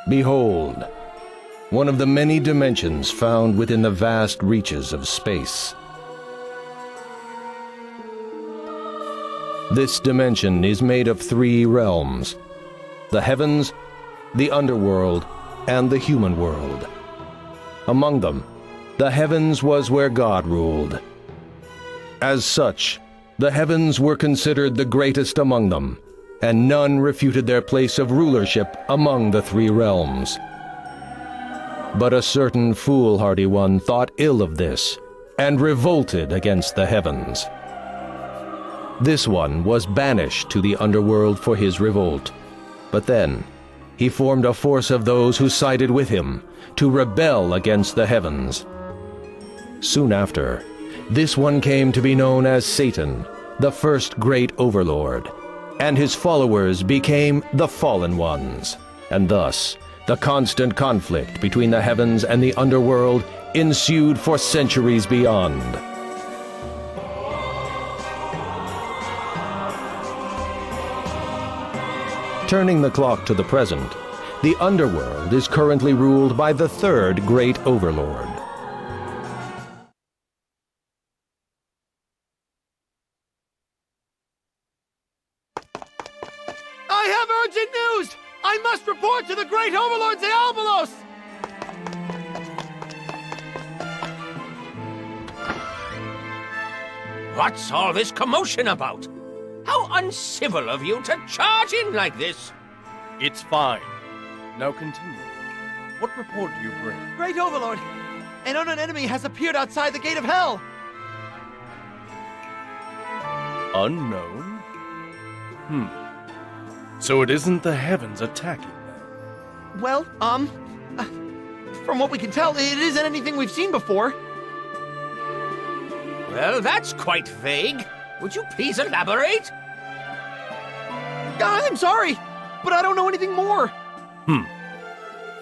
Behold, one of the many dimensions found within the vast reaches of space. This dimension is made of 3 realms: the heavens, the underworld, and the human world. Among them, the heavens was where God ruled. As such, the heavens were considered the greatest among them, and none refuted their place of rulership among the 3 realms. But a certain foolhardy one thought ill of this, and revolted against the heavens. This one was banished to the underworld for his revolt, but then he formed a force of those who sided with him to rebel against the heavens. Soon after, this one came to be known as Satan, the first great overlord, and his followers became the fallen ones, and thus the constant conflict between the heavens and the underworld ensued for centuries beyond. Turning the clock to the present, the underworld is currently ruled by the 3rd great overlord. I have urgent news! I must report to the great overlord Zealbalos! What's all this commotion about? How uncivil of you to charge in like this! It's fine. Now continue. What report do you bring? Great overlord, an unknown enemy has appeared outside the gate of hell! Unknown? So it isn't the heavens attacking them? Well, from what we can tell, it isn't anything we've seen before. Well, that's quite vague. Would you please elaborate? I'm sorry, but I don't know anything more.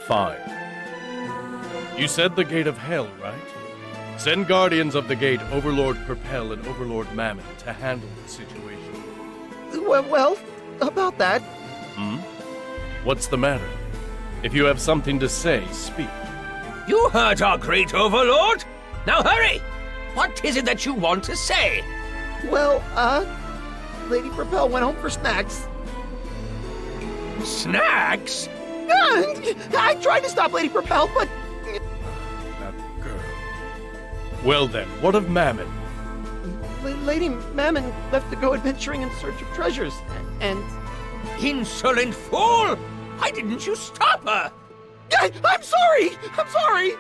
Fine. You said the gate of hell, right? Send guardians of the gate, Overlord Perpel and Overlord Mammon, to handle the situation. Well, about that. What's the matter? If you have something to say, speak. You heard our great overlord? Now hurry! What is it that you want to say? Well, Lady Propel went home for snacks. Snacks? I tried to stop Lady Propel, but... That girl. Well then, what of Mammon? Lady Mammon left to go adventuring in search of treasures, and... Insolent fool! Why didn't you stop her? I'm sorry! I'm sorry!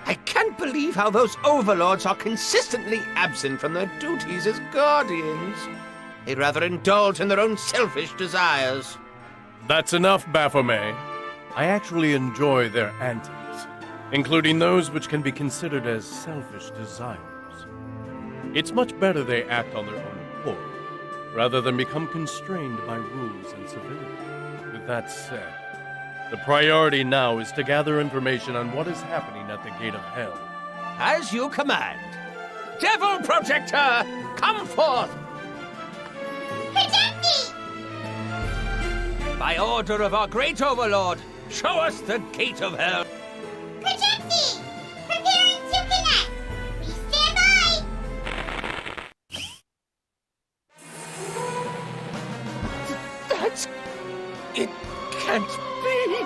I can't believe how those overlords are consistently absent from their duties as guardians. They rather indulge in their own selfish desires. That's enough, Baphomet. I actually enjoy their antics, including those which can be considered as selfish desires. It's much better they act on their own accord, rather than become constrained by rules and civility. With that said, the priority now is to gather information on what is happening at the Gate of Hell. As you command. Devil Projector, come forth! Protect me! By order of our great overlord, show us the Gate of Hell. Protect me! Preparing to connect! Please stand by! That's... It can't be!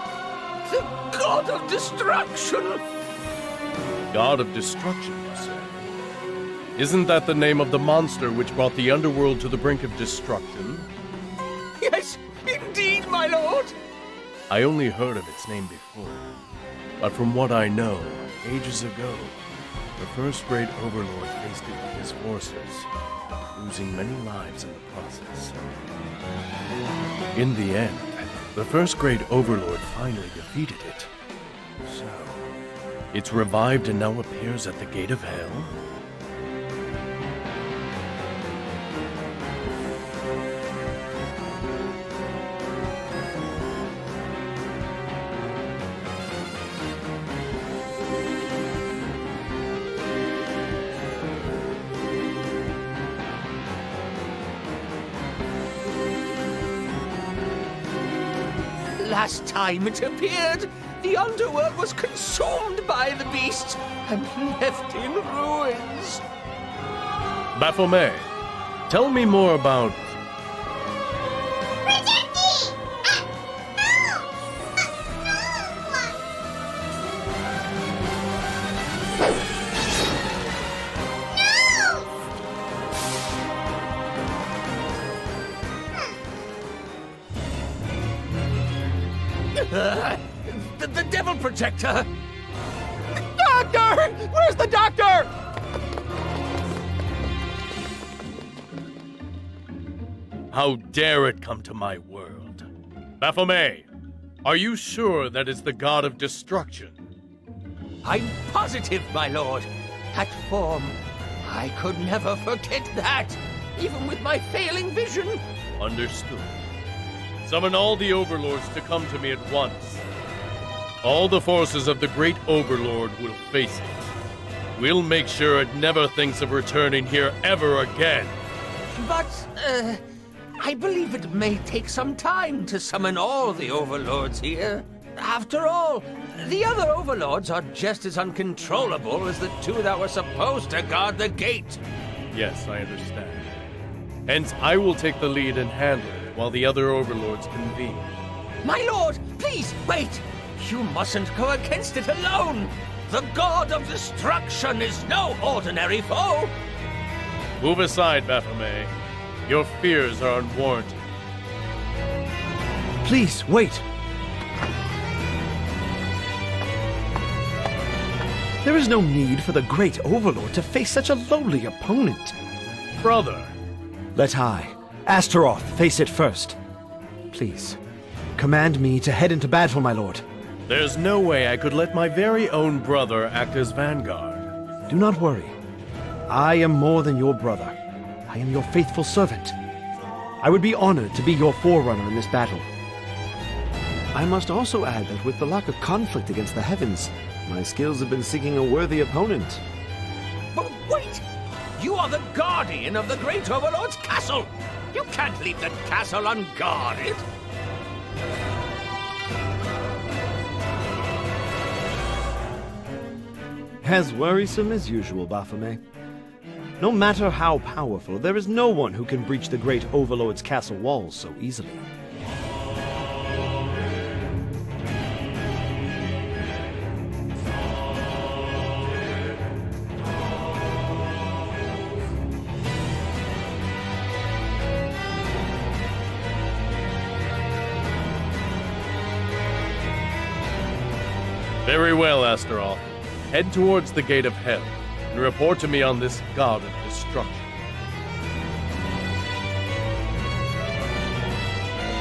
The God of Destruction! God of Destruction, you say? Isn't that the name of the monster which brought the underworld to the brink of destruction? Yes, indeed, my lord! I only heard of its name before, but from what I know, ages ago, the first great overlord faced it with his forces, losing many lives in the process. In the end, the first great overlord finally defeated it. So, it's revived and now appears at the Gate of Hell? last time it appeared, the underworld was consumed by the beasts and left in ruins. Baphomet, tell me more about... Protect me! No! The Devil Protector! Doctor! Where's the doctor? How dare it come to my world? Baphomet, are you sure that is the god of destruction? I'm positive, my lord. That form, I could never forget that, even with my failing vision. Understood. Summon all the overlords to come to me at once. All the forces of the great overlord will face it. We'll make sure it never thinks of returning here ever again. But, I believe it may take some time to summon all the overlords here. After all, the other overlords are just as uncontrollable as the two that were supposed to guard the gate. Yes, I understand. Hence, I will take the lead and handle it while the other overlords convene. My lord, please, wait! You mustn't go against it alone! The god of destruction is no ordinary foe! Move aside, Baphomet. Your fears are unwarranted. Please, wait. There is no need for the great overlord to face such a lowly opponent. Brother, Let I, Astaroth, face it first. Please, command me to head into battle, my lord. there's no way I could let my very own brother act as vanguard. Do not worry. I am more than your brother. I am your faithful servant. I would be honored to be your forerunner in this battle. I must also add that with the lack of conflict against the heavens, my skills have been seeking a worthy opponent. But wait! You are the guardian of the great overlord's castle! You can't leave the castle unguarded! As worrisome as usual, Baphomet. No matter how powerful, there is no one who can breach the great overlord's castle walls so easily. Very well, Astaroth. Head towards the gate of hell and report to me on this god of destruction.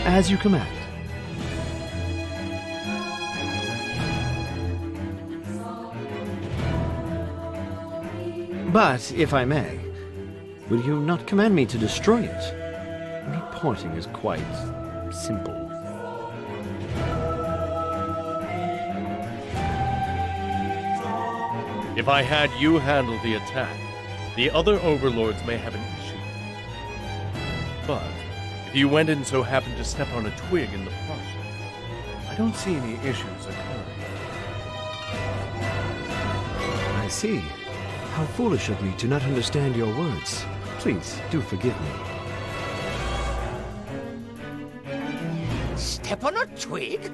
As you command. But, if I may, will you not command me to destroy it? Reporting is quite simple. If I had you handle the attack, the other overlords may have an issue. But if you went and so happened to step on a twig in the process, I don't see any issues occurring. I see. How foolish of me to not understand your words. Please, do forgive me. Step on a twig?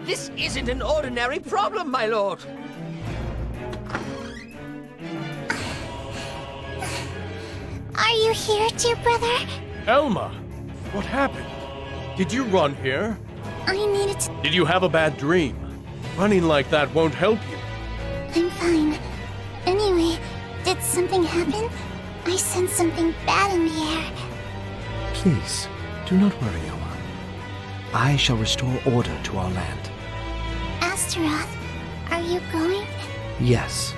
This isn't an ordinary problem, my lord. Are you here, dear brother? Elma, what happened? Did you run here? I needed to... Did you have a bad dream? Running like that won't help you. I'm fine. Anyway, did something happen? I sense something bad in the air. Please, do not worry, Elma. I shall restore order to our land. Astaroth, are you going? Yes.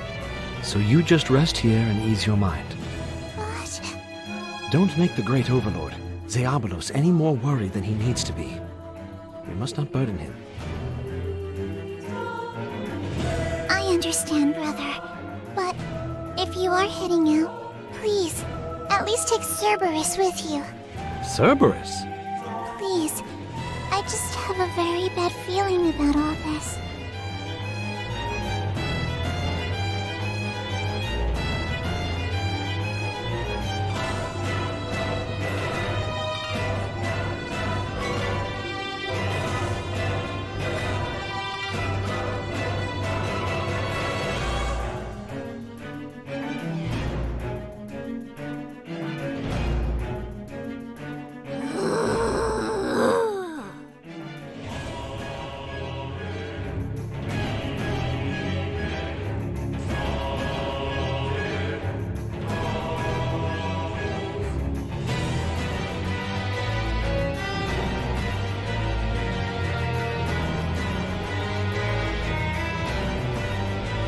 So you just rest here and ease your mind. What? Don't make the great overlord, Zeabolos, any more worried than he needs to be. We must not burden him. I understand, brother. But if you are heading out, please, at least take Cerberus with you. Cerberus? Please. I just have a very bad feeling about all this.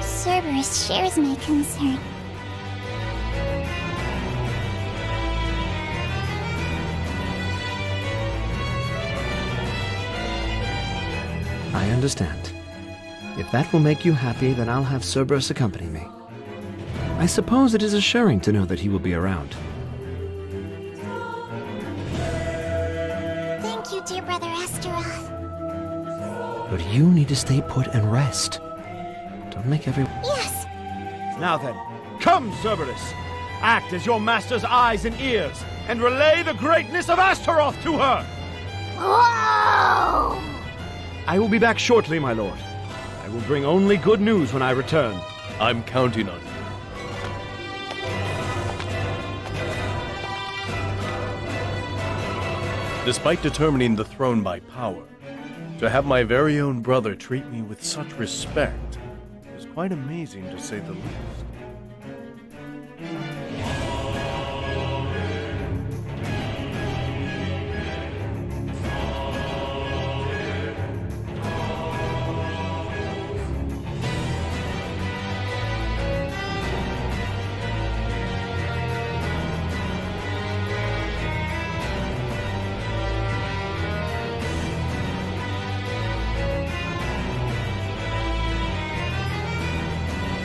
Cerberus shares my concern. I understand. If that will make you happy, then I'll have Cerberus accompany me. I suppose it is assuring to know that he will be around. Thank you, dear brother Astaroth. But you need to stay put and rest. Don't make everyone... Yes, Now then, come, Cerberus! Act as your master's eyes and ears, and relay the greatness of Astaroth to her! whoa! I will be back shortly, my lord. I will bring only good news when I return. I'm counting on you. Despite determining the throne by power, to have my very own brother treat me with such respect is quite amazing, to say the least.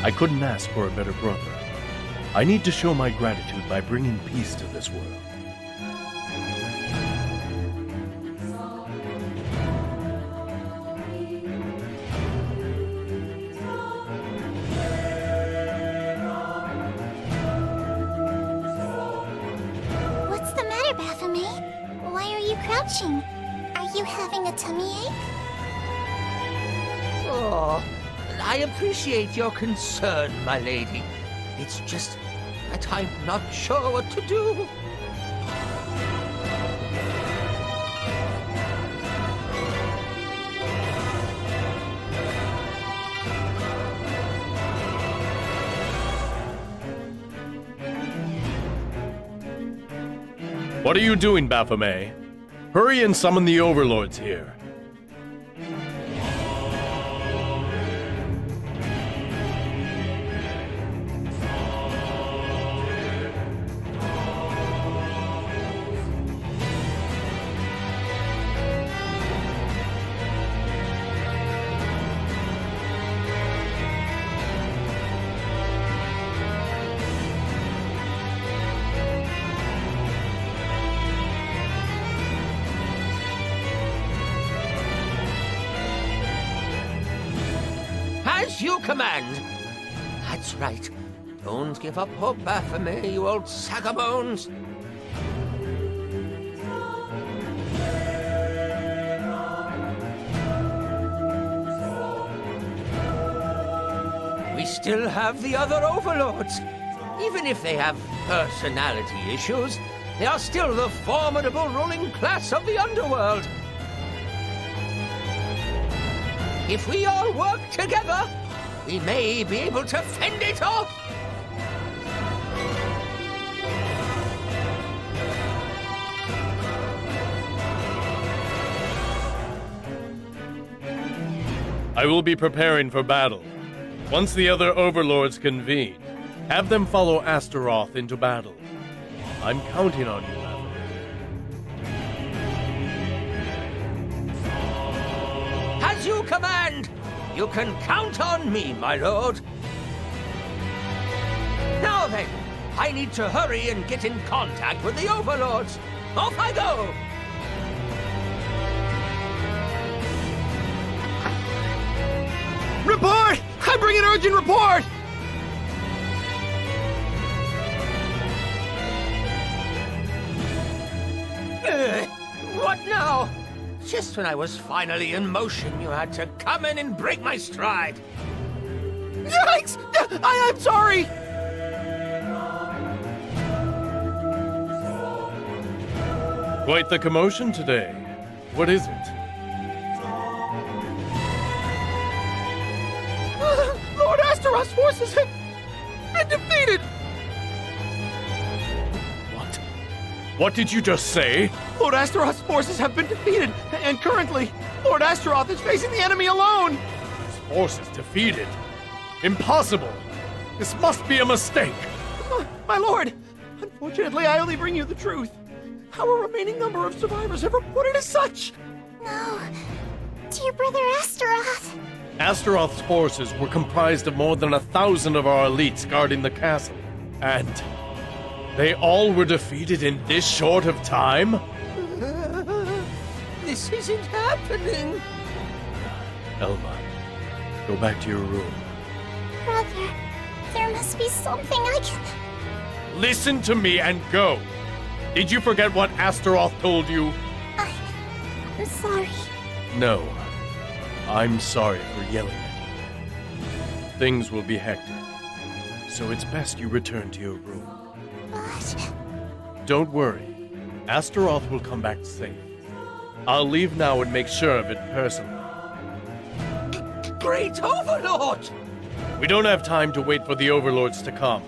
I couldn't ask for a better brother. I need to show my gratitude by bringing peace to this world. What's the matter, Baphomet? Why are you crouching? Are you having a tummy ache? Oh, I appreciate your concern, my lady. It's just that I'm not sure what to do. What are you doing, Baphomet? Hurry and summon the overlords here. As you command. That's right. Don't give up hope, Baphomet, you old sack of bones. We still have the other overlords. Even if they have personality issues, they are still the formidable ruling class of the underworld. If we all work together, we may be able to fend it off. I will be preparing for battle. Once the other overlords convene, have them follow Astaroth into battle. I'm counting on you, Baphomet. As you command, you can count on me, my lord. Now then, I need to hurry and get in contact with the overlords. Off I go! Report! I bring an urgent report! What now? Just when I was finally in motion, you had to come in and break my stride. Yikes! I'm sorry! Quite the commotion today. What is it? Lord Astaroth's forces have been defeated! What? What did you just say? Lord Astaroth's forces have been defeated, and currently, Lord Astaroth is facing the enemy alone! His forces defeated? Impossible! This must be a mistake! My lord, unfortunately, I only bring you the truth. Our remaining number of survivors have reported as such. No. Dear Brother Astaroth. Astaroth's forces were comprised of more than 1,000 of our elites guarding the castle. And they all were defeated in this short of time? This isn't happening. Elma, go back to your room. Brother, there must be something I can... Listen to me and go! Did you forget what Astaroth told you? I'm sorry. No. I'm sorry for yelling at you. Things will be hectic, so it's best you return to your room. But... Don't worry. Astaroth will come back safe. I'll leave now and make sure of it personally. Great Overlord! We don't have time to wait for the overlords to come.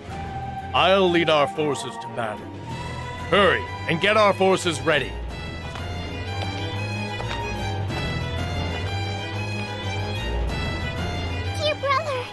I'll lead our forces to battle. Hurry, and get our forces ready. Dear brother.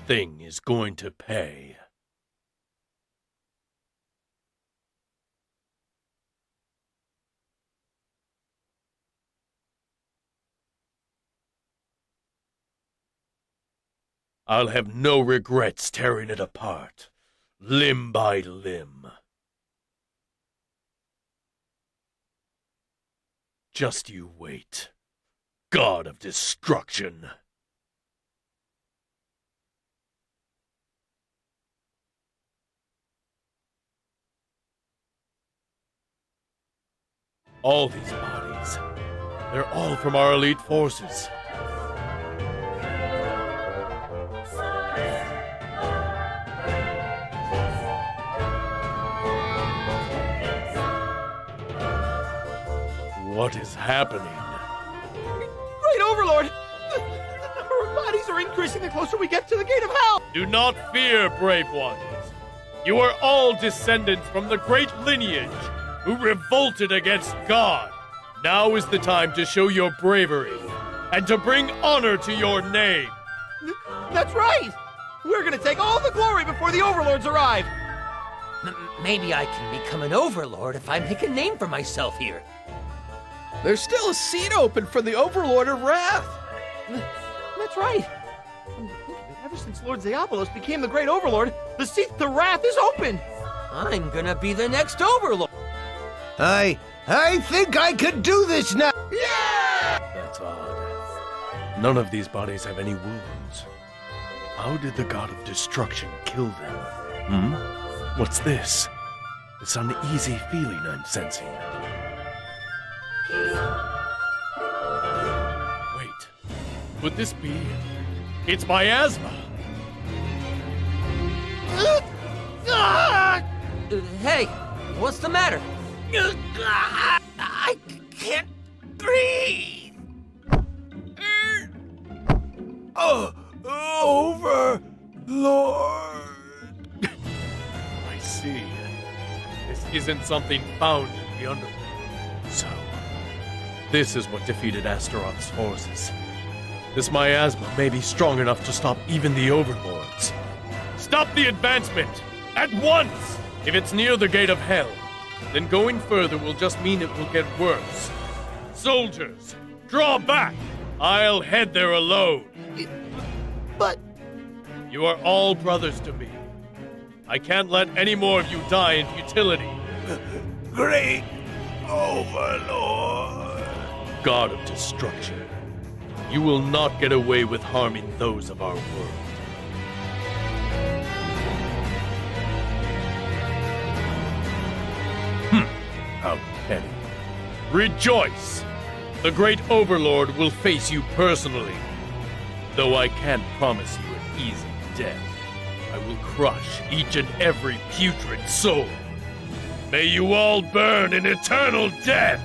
Thing is going to pay. I'll have no regrets tearing it apart, limb by limb. Just you wait, God of Destruction. All these bodies, they're all from our elite forces. What is happening? Great Overlord! The number of bodies are increasing the closer we get to the gate of hell! Do not fear, brave ones. You are all descendants from the great lineage who revolted against God. Now is the time to show your bravery and to bring honor to your name. That's right! We're gonna take all the glory before the Overlords arrive! Maybe I can become an Overlord if I make a name for myself here. There's still a seat open for the Overlord of Wrath. That's right! Ever since Lord Zeopolos became the Great Overlord, the seat to Wrath is open! I'm gonna be the next Overlord. I think I could do this now. That's odd. None of these bodies have any wounds. How did the God of Destruction kill them? What's this? This uneasy feeling I'm sensing. Wait. Could this be? It's miasma! Hey, what's the matter? I can't breathe. Overlord. I see. This isn't something found in the Underworld. So, this is what defeated Astaroth's forces. This miasma may be strong enough to stop even the Overlords. Stop the advancement! At once! If it's near the Gate of Hell, then going further will just mean it will get worse. Soldiers, draw back! I'll head there alone. But You are all brothers to me. I can't let any more of you die in futility. Great Overlord. God of Destruction, you will not get away with harming those of our world. How petty. Rejoice! The Great Overlord will face you personally. Though I can't promise you an easy death, I will crush each and every putrid soul. May you all burn in eternal death!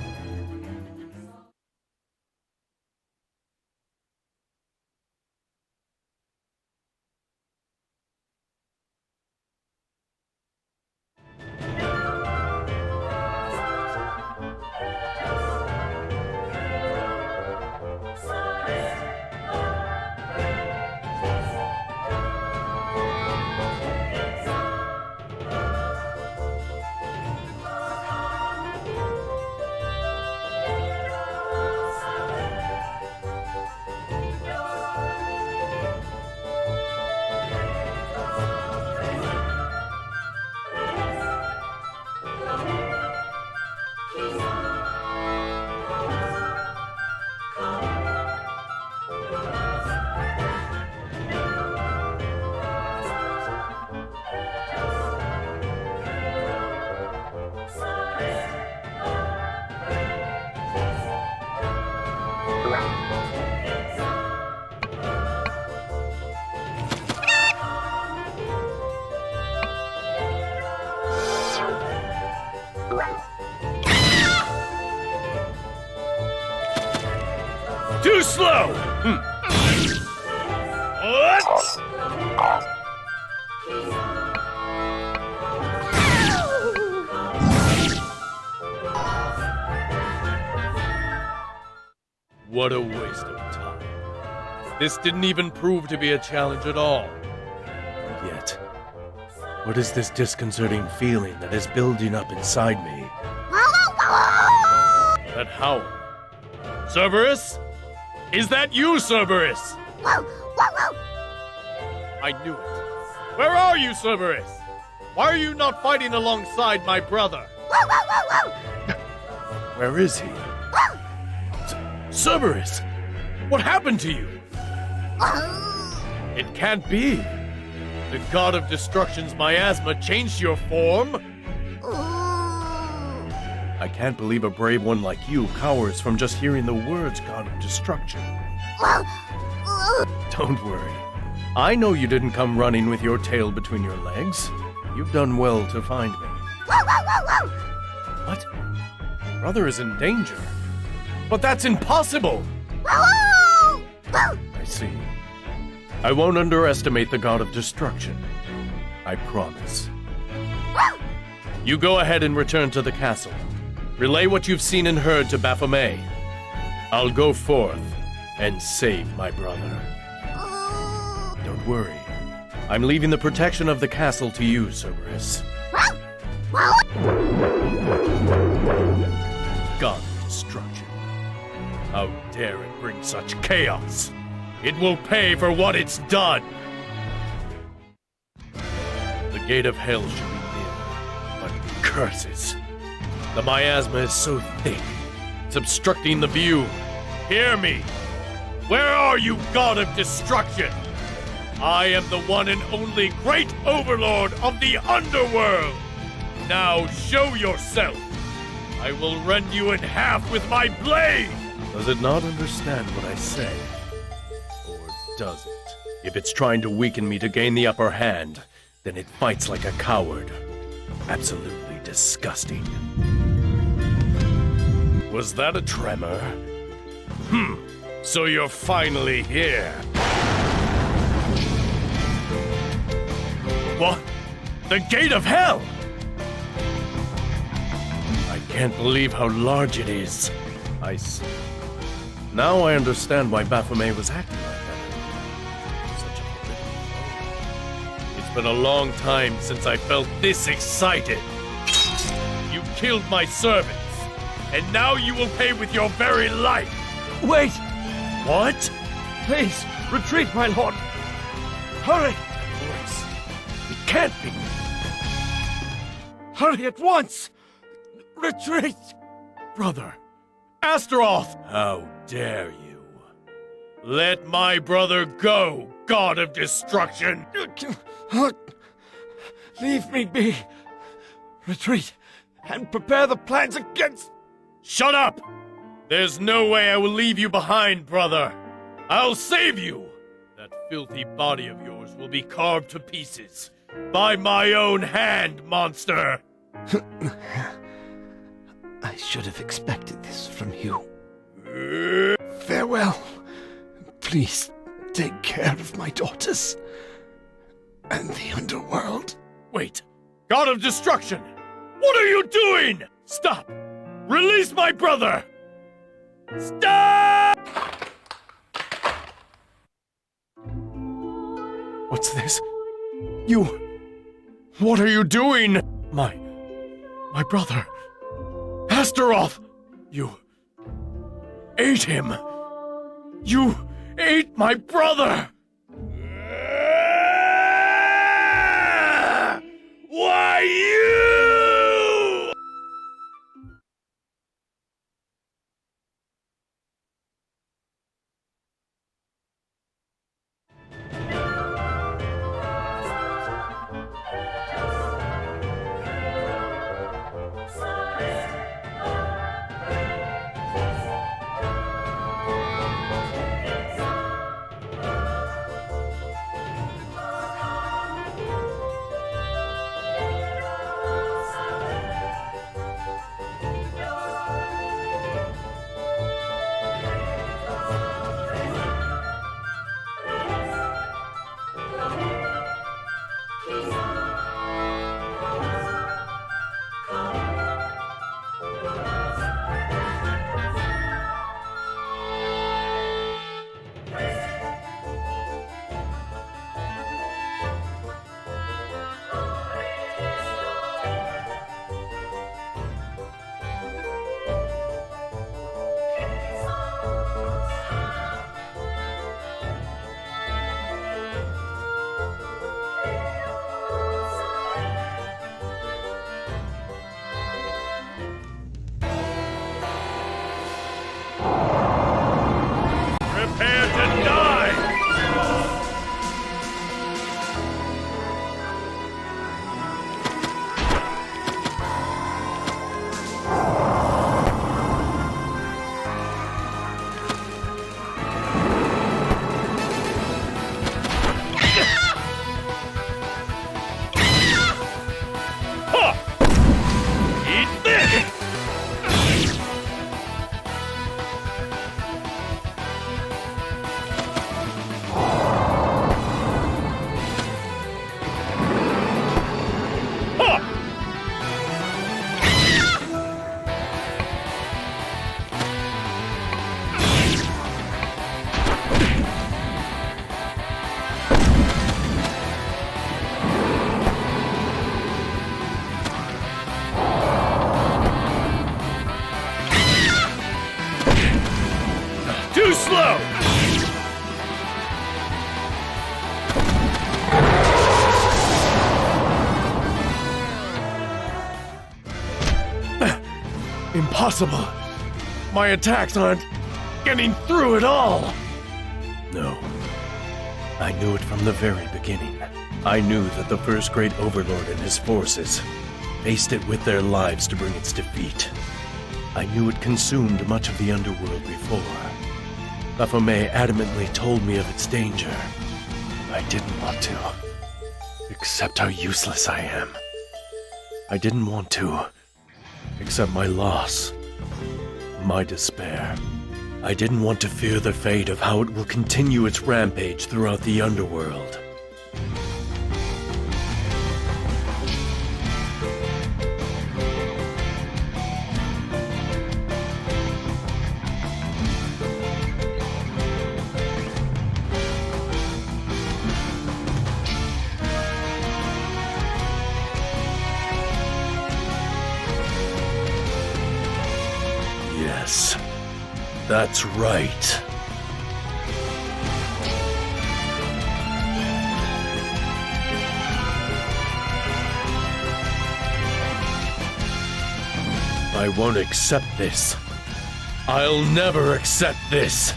Too slow! What? What a waste of time. This didn't even prove to be a challenge at all. And yet, what is this disconcerting feeling that is building up inside me? That howl. Cerberus? Is that you, Cerberus? I knew it. Where are you, Cerberus? Why are you not fighting alongside my brother? Where is he? Cerberus! What happened to you? It can't be. The God of Destruction's miasma changed your form? I can't believe a brave one like you cowers from just hearing the words God of Destruction. Don't worry. I know you didn't come running with your tail between your legs. You've done well to find me. What? Brother is in danger. But that's impossible! I see. I won't underestimate the God of Destruction. I promise. You go ahead and return to the castle. Relay what you've seen and heard to Baphomet. I'll go forth and save my brother. Don't worry. I'm leaving the protection of the castle to you, Cerberus. God of Destruction. How dare it bring such chaos? It will pay for what it's done! The gate of hell should be near, but curses. The miasma is so thick, it's obstructing the view. Hear me! Where are you, God of Destruction? I am the one and only Great Overlord of the Underworld! Now show yourself! I will rend you in half with my blade! Does it not understand what I say? Or does it? If it's trying to weaken me to gain the upper hand, then it fights like a coward. Absolutely disgusting. Was that a tremor? So you're finally here. What? The Gate of Hell! I can't believe how large it is. I see. Now I understand why Baphomet was acting like that. Such a formidable foe. It's been a long time since I felt this excited. You killed my servants, and now you will pay with your very life. Wait! What? Please, retreat, my lord! Hurry! It can't be. Hurry at once! Retreat! Brother, Astaroth! How dare you? Let my brother go, God of Destruction! Leave me be. Retreat, and prepare the plans against... Shut up! There's no way I will leave you behind, brother. I'll save you! That filthy body of yours will be carved to pieces. By my own hand, monster! I should have expected this from you. Farewell. Please take care of my daughters and the underworld. Wait! God of Destruction! What are you doing? Stop! Release my brother! Stop! What's this? You... What are you doing? My brother... Astaroth! You... ate him! You ate my brother! Why you? Prepare to die! Huh! Eat this! Huh! Too slow! Impossible! My attacks aren't getting through at all! No. I knew it from the very beginning. I knew that the first great overlord and his forces faced it with their lives to bring its defeat. I knew it consumed much of the underworld before. Baphomet adamantly told me of its danger. I didn't want to. Accept how useless I am. I didn't want to accept my loss, my despair. I didn't want to fear the fate of how it will continue its rampage throughout the underworld. Yes, that's right. I won't accept this. I'll never accept this.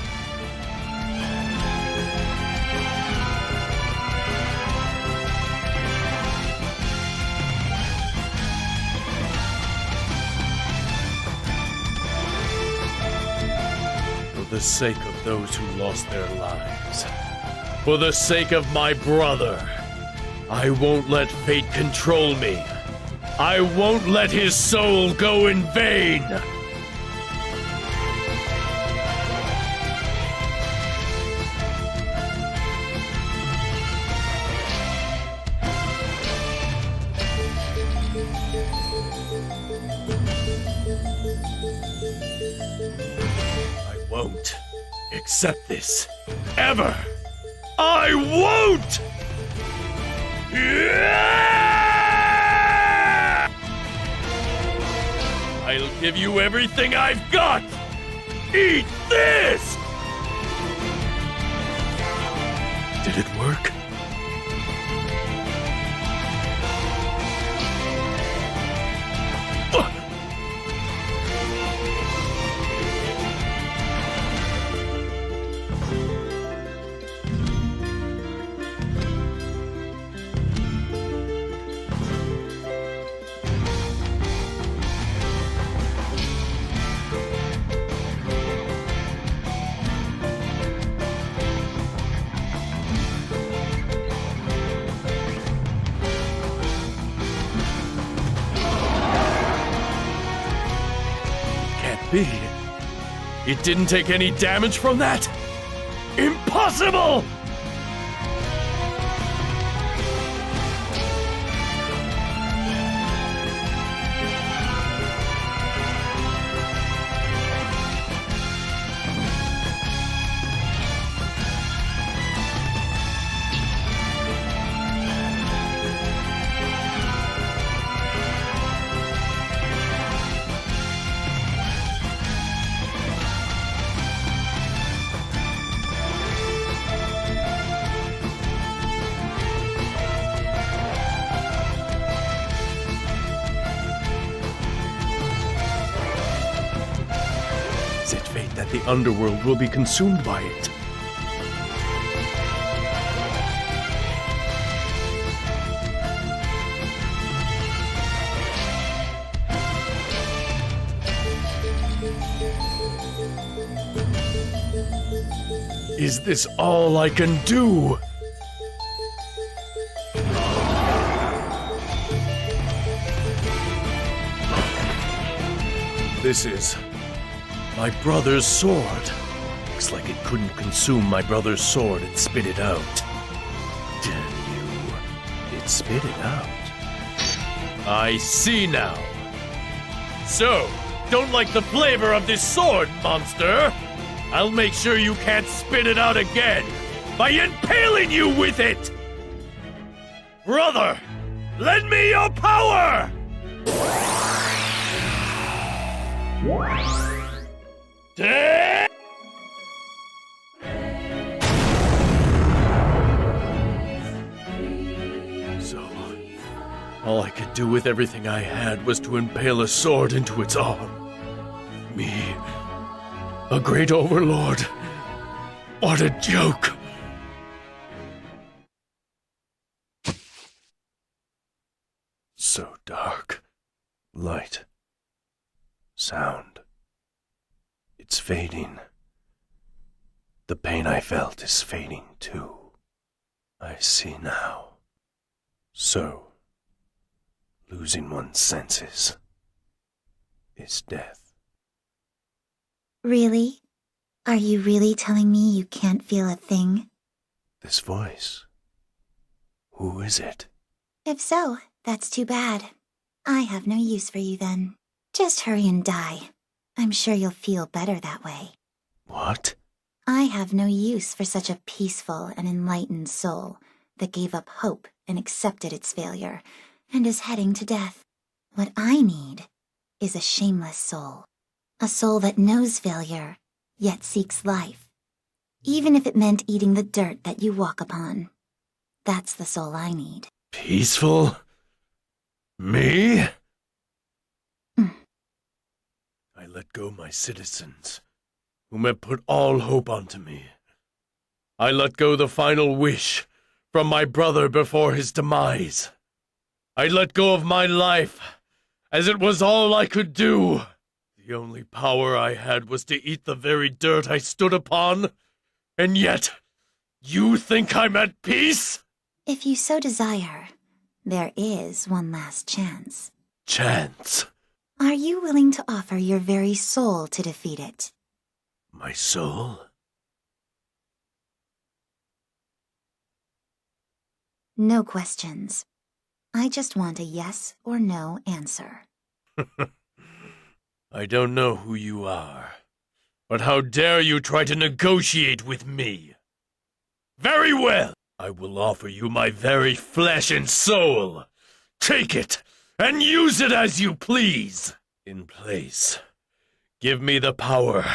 For the sake of those who lost their lives, for the sake of my brother, I won't let fate control me. I won't let his soul go in vain! I won't accept this. Ever! I won't! I'll give you everything I've got! Eat this! Did it work? Be. It didn't take any damage from that? Impossible! Is it fate that the underworld will be consumed by it? Is this all I can do? This is my brother's sword. Looks like it couldn't consume my brother's sword and spit it out. Damn you. It spit it out. I see now. So, don't like the flavor of this sword, monster? I'll make sure you can't spit it out again by impaling you with it! Brother, lend me your power! So, all I could do with everything I had was to impale a sword into its arm. Me, a great overlord. What a joke! So dark. Light. Sound. It's fading. The pain I felt is fading too. I see now. So, losing one's senses is death. Really? Are you really telling me you can't feel a thing? This voice. Who is it? If so, that's too bad. I have no use for you then. Just hurry and die. I'm sure you'll feel better that way. What? I have no use for such a peaceful and enlightened soul that gave up hope and accepted its failure and is heading to death. What I need is a shameless soul. A soul that knows failure, yet seeks life. Even if it meant eating the dirt that you walk upon. That's the soul I need. Peaceful? Me? I let go my citizens, whom have put all hope onto me. I let go the final wish from my brother before his demise. I let go of my life, as it was all I could do. The only power I had was to eat the very dirt I stood upon, and yet, you think I'm at peace? If you so desire, there is one last chance. Chance? Are you willing to offer your very soul to defeat it? My soul? No questions. I just want a yes or no answer. I don't know who you are, but how dare you try to negotiate with me? Very well! I will offer you my very flesh and soul. Take it, and use it as you please. In place, give me the power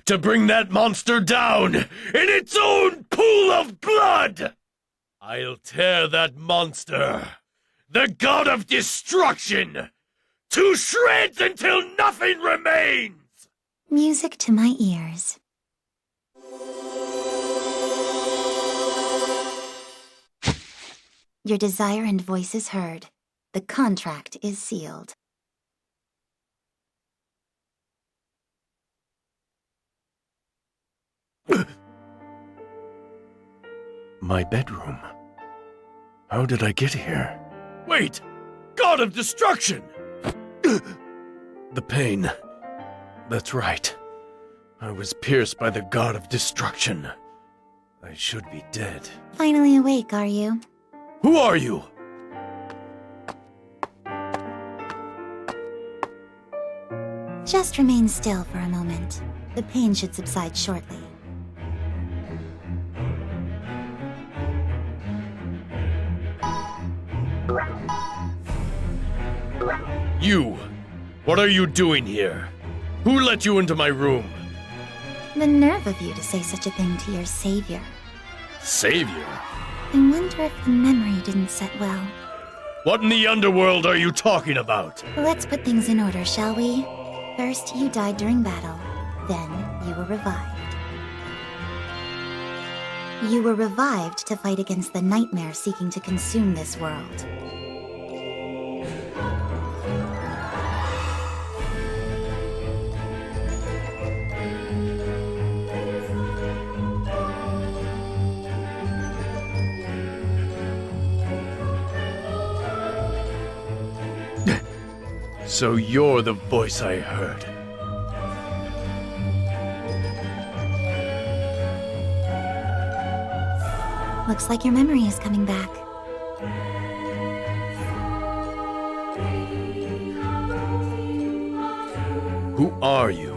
to bring that monster down in its own pool of blood! I'll tear that monster, the god of destruction, to shreds until nothing remains! Music to my ears. Your desire and voice is heard. The contract is sealed. My bedroom. How did I get here? Wait! God of destruction! The pain. That's right. I was pierced by the god of destruction. I should be dead. Finally awake, are you? Who are you? Just remain still for a moment. The pain should subside shortly. You! What are you doing here? Who let you into my room? The nerve of you to say such a thing to your savior. Savior? I wonder if the memory didn't set well. What in the underworld are you talking about? Let's put things in order, shall we? First, you died during battle. Then, you were revived. You were revived to fight against the nightmare seeking to consume this world. So you're the voice I heard. Looks like your memory is coming back. Who are you?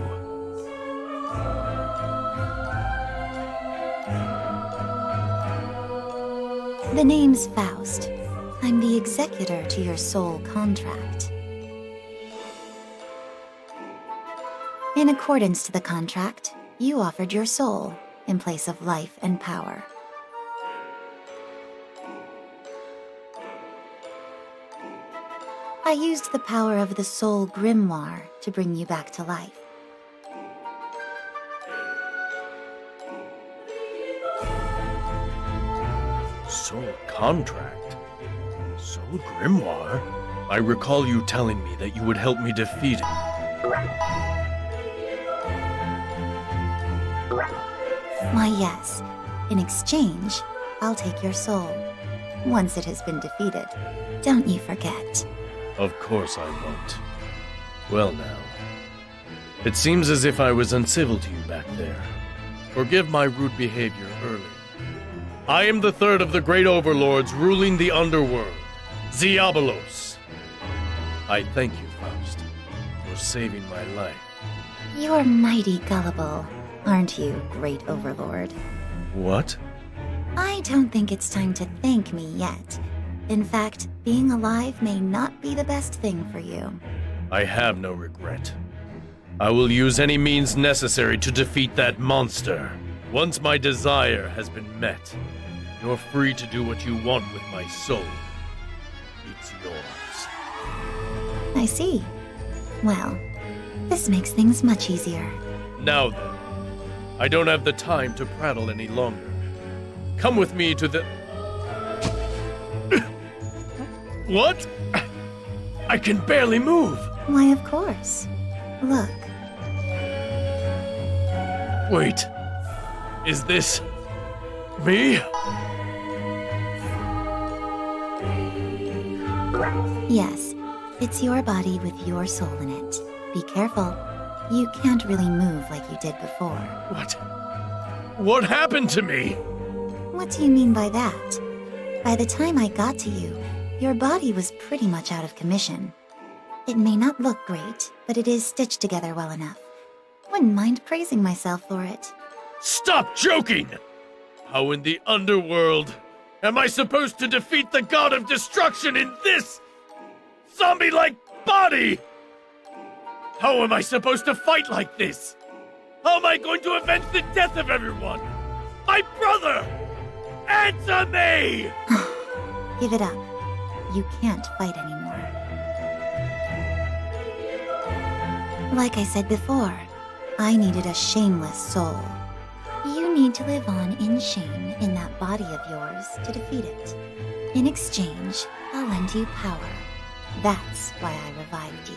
The name's Faust. I'm the executor to your soul contract. In accordance to the contract, you offered your soul in place of life and power. I used the power of the Soul Grimoire to bring you back to life. Soul contract? Soul Grimoire? I recall you telling me that you would help me defeat it. Why, yes. In exchange, I'll take your soul. Once it has been defeated. Don't you forget. Of course I won't. Well now. It seems as if I was uncivil to you back there. Forgive my rude behavior earlier. I am the third of the great overlords ruling the underworld, Diabolos. I thank you, Faust, for saving my life. You're mighty gullible, aren't you, great overlord? What? I don't think it's time to thank me yet. In fact, being alive may not be the best thing for you. I have no regret. I will use any means necessary to defeat that monster. Once my desire has been met, you're free to do what you want with my soul. It's yours. I see. Well, this makes things much easier. Now then, I don't have the time to prattle any longer. Come with me to the... What? I can barely move. Why, of course. Look. Wait. Is this... me? Yes, it's your body with your soul in it. Be careful. You can't really move like you did before. What? What happened to me? What do you mean by that? By the time I got to you, your body was pretty much out of commission. It may not look great, but it is stitched together well enough. Wouldn't mind praising myself for it. Stop joking! How in the underworld am I supposed to defeat the god of destruction in this zombie-like body? How am I supposed to fight like this? How am I going to avenge the death of everyone? My brother! Answer me! Give it up. You can't fight anymore. Like I said before, I needed a shameless soul. You need to live on in shame in that body of yours to defeat it. In exchange, I'll lend you power. That's why I revived you.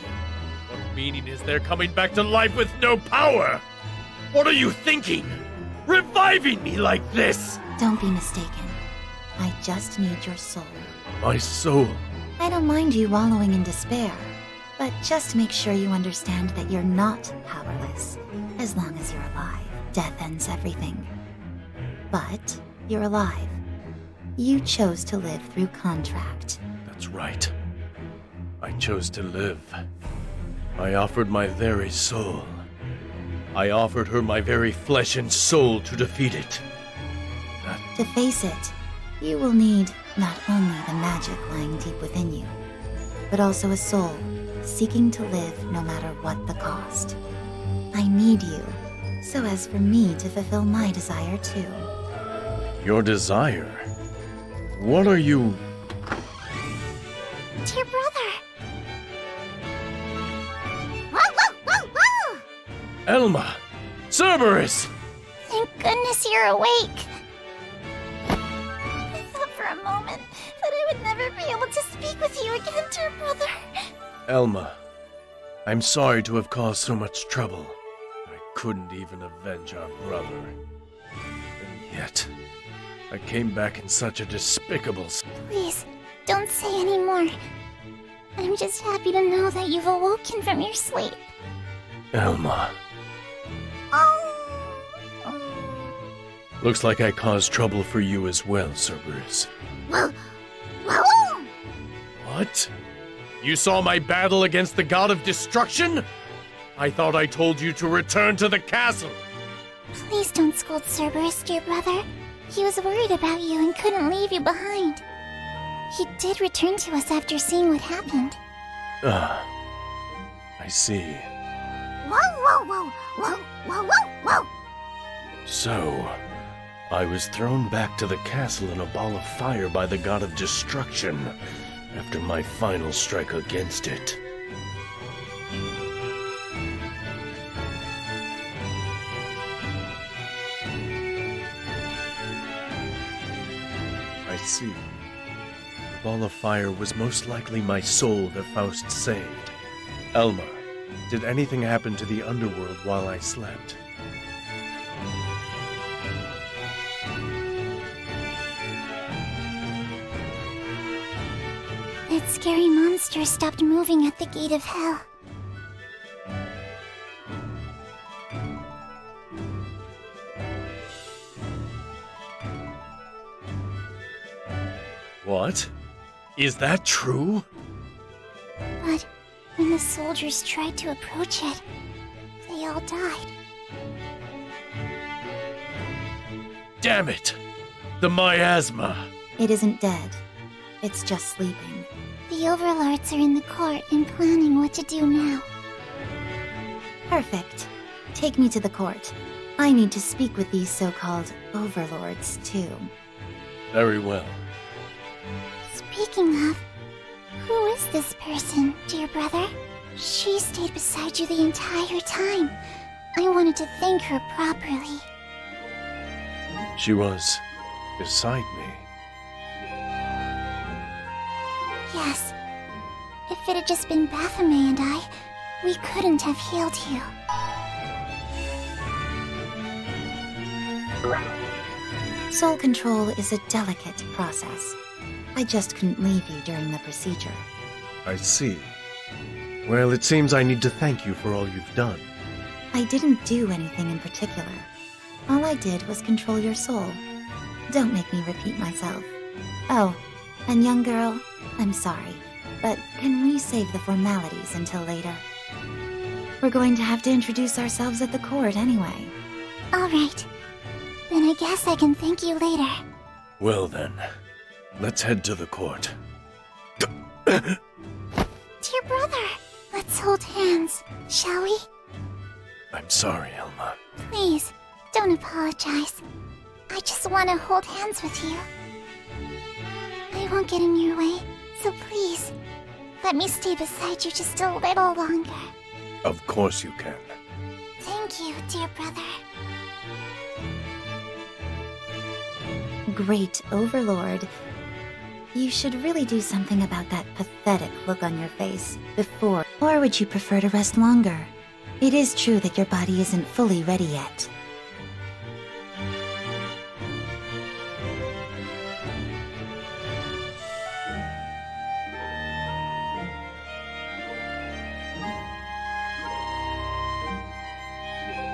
What meaning is there coming back to life with no power? What are you thinking? Reviving me like this? Don't be mistaken. I just need your soul. My soul. I don't mind you wallowing in despair, but just make sure you understand that you're not powerless, as long as you're alive. Death ends everything. But you're alive. You chose to live through contract. That's right. I chose to live. I offered my very soul. I offered her my very flesh and soul to defeat it. To face it, you will need not only the magic lying deep within you, but also a soul seeking to live no matter what the cost. I need you, so as for me to fulfill my desire too. Your desire? What are you... Dear brother! Whoa, whoa, whoa, whoa! Elma! Cerberus! Thank goodness you're awake! I thought for a moment that I would never be able to speak with you again, dear brother. Elma, I'm sorry to have caused so much trouble. I couldn't even avenge our brother. And yet, I came back in such a despicable... Please, don't say any more. I'm just happy to know that you've awoken from your sleep. Elma. Oh. Looks like I caused trouble for you as well, Cerberus. Whoa. Whoa. What? You saw my battle against the god of destruction? I thought I told you to return to the castle. Please don't scold Cerberus, dear brother. He was worried about you and couldn't leave you behind. He did return to us after seeing what happened. Ah, I see. Whoa, whoa, whoa, whoa, whoa, whoa, whoa! So, I was thrown back to the castle in a ball of fire by the god of destruction after my final strike against it. I see. The ball of fire was most likely my soul that Faust saved. Elma, did anything happen to the underworld while I slept? That scary monster stopped moving at the gate of hell. What? Is that true? But when the soldiers tried to approach it, they all died. Damn it! The miasma! It isn't dead. It's just sleeping. The overlords are in the court and planning what to do now. Perfect. Take me to the court. I need to speak with these so-called overlords, too. Very well. Speaking of, who is this person, dear brother? She stayed beside you the entire time. I wanted to thank her properly. She was beside me. Yes. If it had just been Baphomet and I, we couldn't have healed you. Soul control is a delicate process. I just couldn't leave you during the procedure. I see. Well, it seems I need to thank you for all you've done. I didn't do anything in particular. All I did was control your soul. Don't make me repeat myself. Oh, and young girl, I'm sorry, but can we save the formalities until later? We're going to have to introduce ourselves at the court anyway. Alright. Then I guess I can thank you later. Well then, let's head to the court. Dear brother, let's hold hands, shall we? I'm sorry, Elma. Please, don't apologize. I just want to hold hands with you. I won't get in your way, so please, let me stay beside you just a little longer. Of course you can. Thank you, dear brother. Great Overlord. You should really do something about that pathetic look on your face before. Or would you prefer to rest longer? It is true that your body isn't fully ready yet.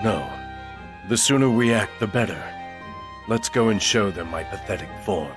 No. The sooner we act, the better. Let's go and show them my pathetic form.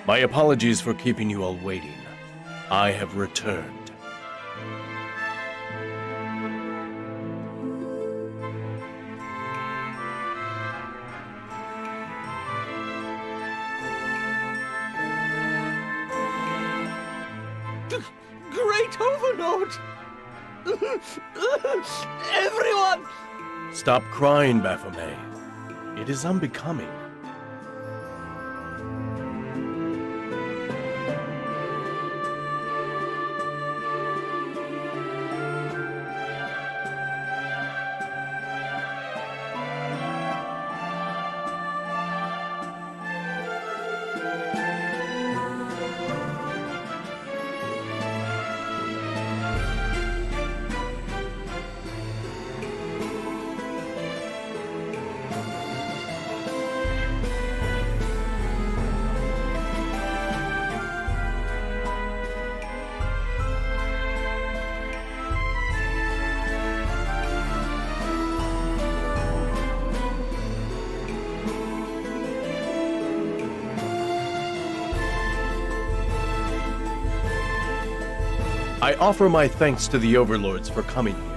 My apologies for keeping you all waiting. I have returned. Great Overlord! Everyone! Stop crying, Baphomet. It is unbecoming. I offer my thanks to the overlords for coming here.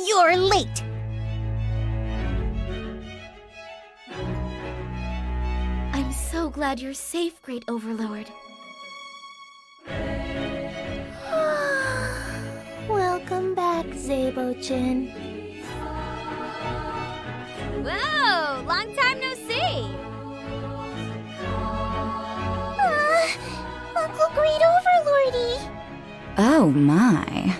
You're late! I'm so glad you're safe, Great Overlord. Welcome back, Zabo-chan. Whoa! Long time no see! Uncle Great Overlordy! Oh my.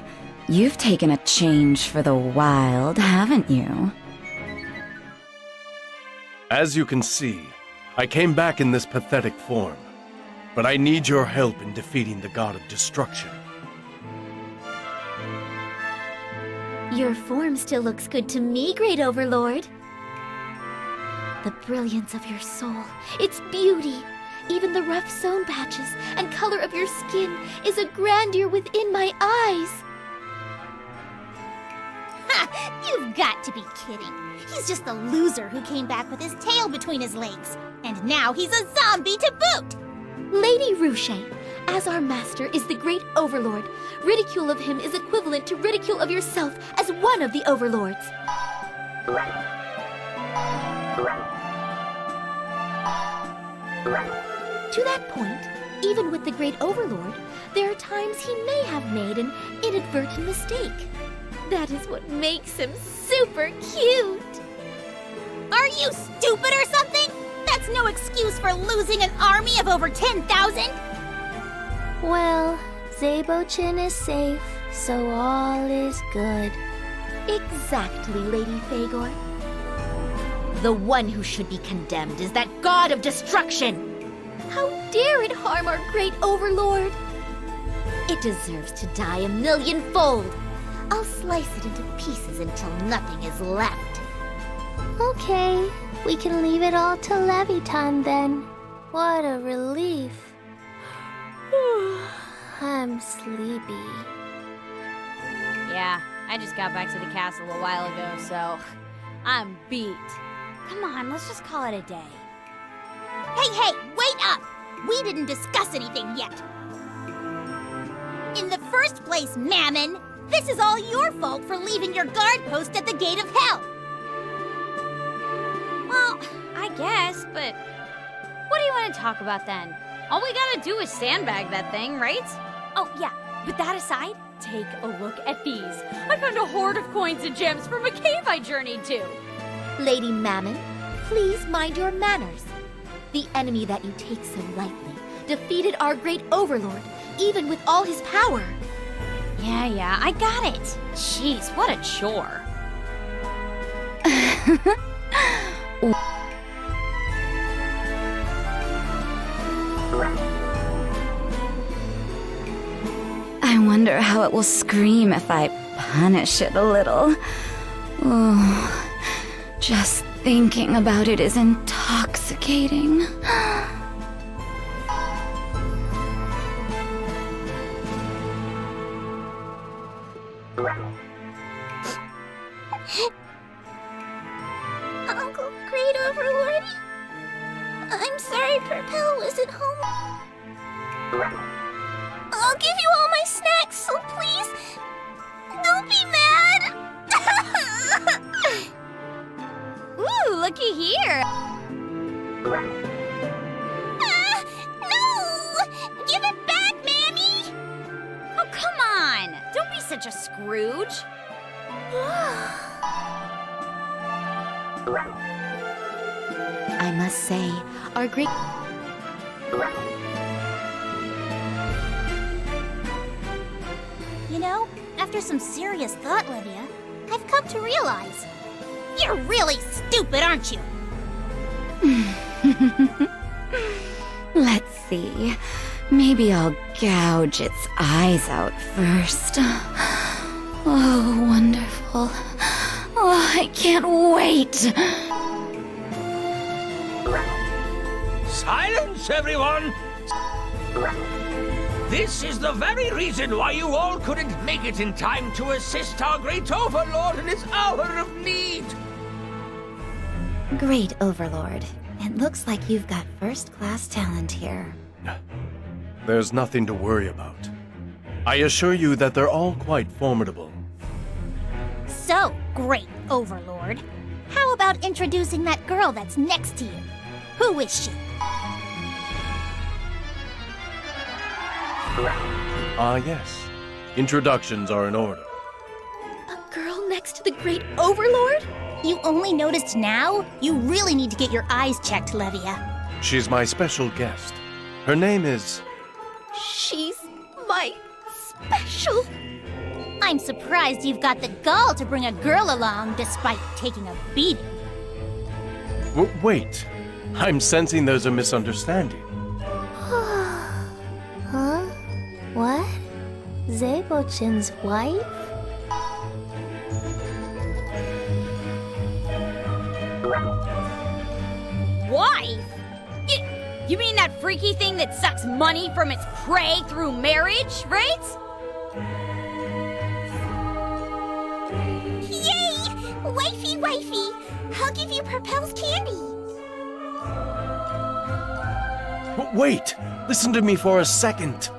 You've taken a change for the wild, haven't you? As you can see, I came back in this pathetic form, but I need your help in defeating the god of destruction. Your form still looks good to me, Great Overlord. The brilliance of your soul, its beauty, even the rough sewn patches and color of your skin is a grandeur within my eyes. Ha! You've got to be kidding. He's just a loser who came back with his tail between his legs. And now he's a zombie to boot! Lady Ruche, as our master is the Great Overlord, ridicule of him is equivalent to ridicule of yourself as one of the Overlords. To that point, even with the Great Overlord, there are times he may have made an inadvertent mistake. That is what makes him super cute. Are you stupid or something? That's no excuse for losing an army of over 10,000! Well, Zabo-chin is safe, so all is good. Exactly, Lady Fagor. The one who should be condemned is that god of destruction! How dare it harm our Great Overlord? It deserves to die 1,000,000-fold. I'll slice it into pieces until nothing is left. Okay, we can leave it all to Leviton then. What a relief. I'm sleepy. Yeah, I just got back to the castle a while ago, so I'm beat. Come on, let's just call it a day. Hey, wait up! We didn't discuss anything yet. In the first place, Mammon, this is all your fault for leaving your guard post at the gate of hell. Well, I guess, but what do you want to talk about then? All we gotta do is sandbag that thing, right? Oh, yeah, but that aside, take a look at these. I found a hoard of coins and gems from a cave I journeyed to. Lady Mammon, please mind your manners. The enemy that you take so lightly defeated our Great Overlord, even with all his power. Yeah, I got it. Jeez, what a chore. I wonder how it will scream if I punish it a little. Oh, just thinking about it is intoxicating. Uncle Great Overlord? I'm sorry Purpell wasn't home. I'll give you all my snacks, so please, don't be mad! Ooh, looky here. No! Give it back, Mammy! Oh, come on. Don't be such a Scrooge. I must say, our great... You know, after some serious thought, Livia, I've come to realize you're really stupid, aren't you? Let's see. Maybe I'll gouge its eyes out first. Oh, wonderful. Oh, I can't wait. Silence, everyone! This is the very reason why you all couldn't make it in time to assist our Great Overlord in his hour of need! Great Overlord. It looks like you've got first-class talent here. There's nothing to worry about. I assure you that they're all quite formidable. So, Great Overlord, how about introducing that girl that's next to you? Who is she? Yes. Introductions are in order. A girl next to the Great Overlord? You only noticed now? You really need to get your eyes checked, Levia. She's my special guest. Her name is... She's my special... I'm surprised you've got the gall to bring a girl along despite taking a beating. Wait. I'm sensing there's a misunderstanding. Huh? What? Zebochin's wife? Wife? You mean that freaky thing that sucks money from its prey through marriage, right? Yay! Wifey, wifey! I'll give you Propel's candy! Wait! Listen to me for a second.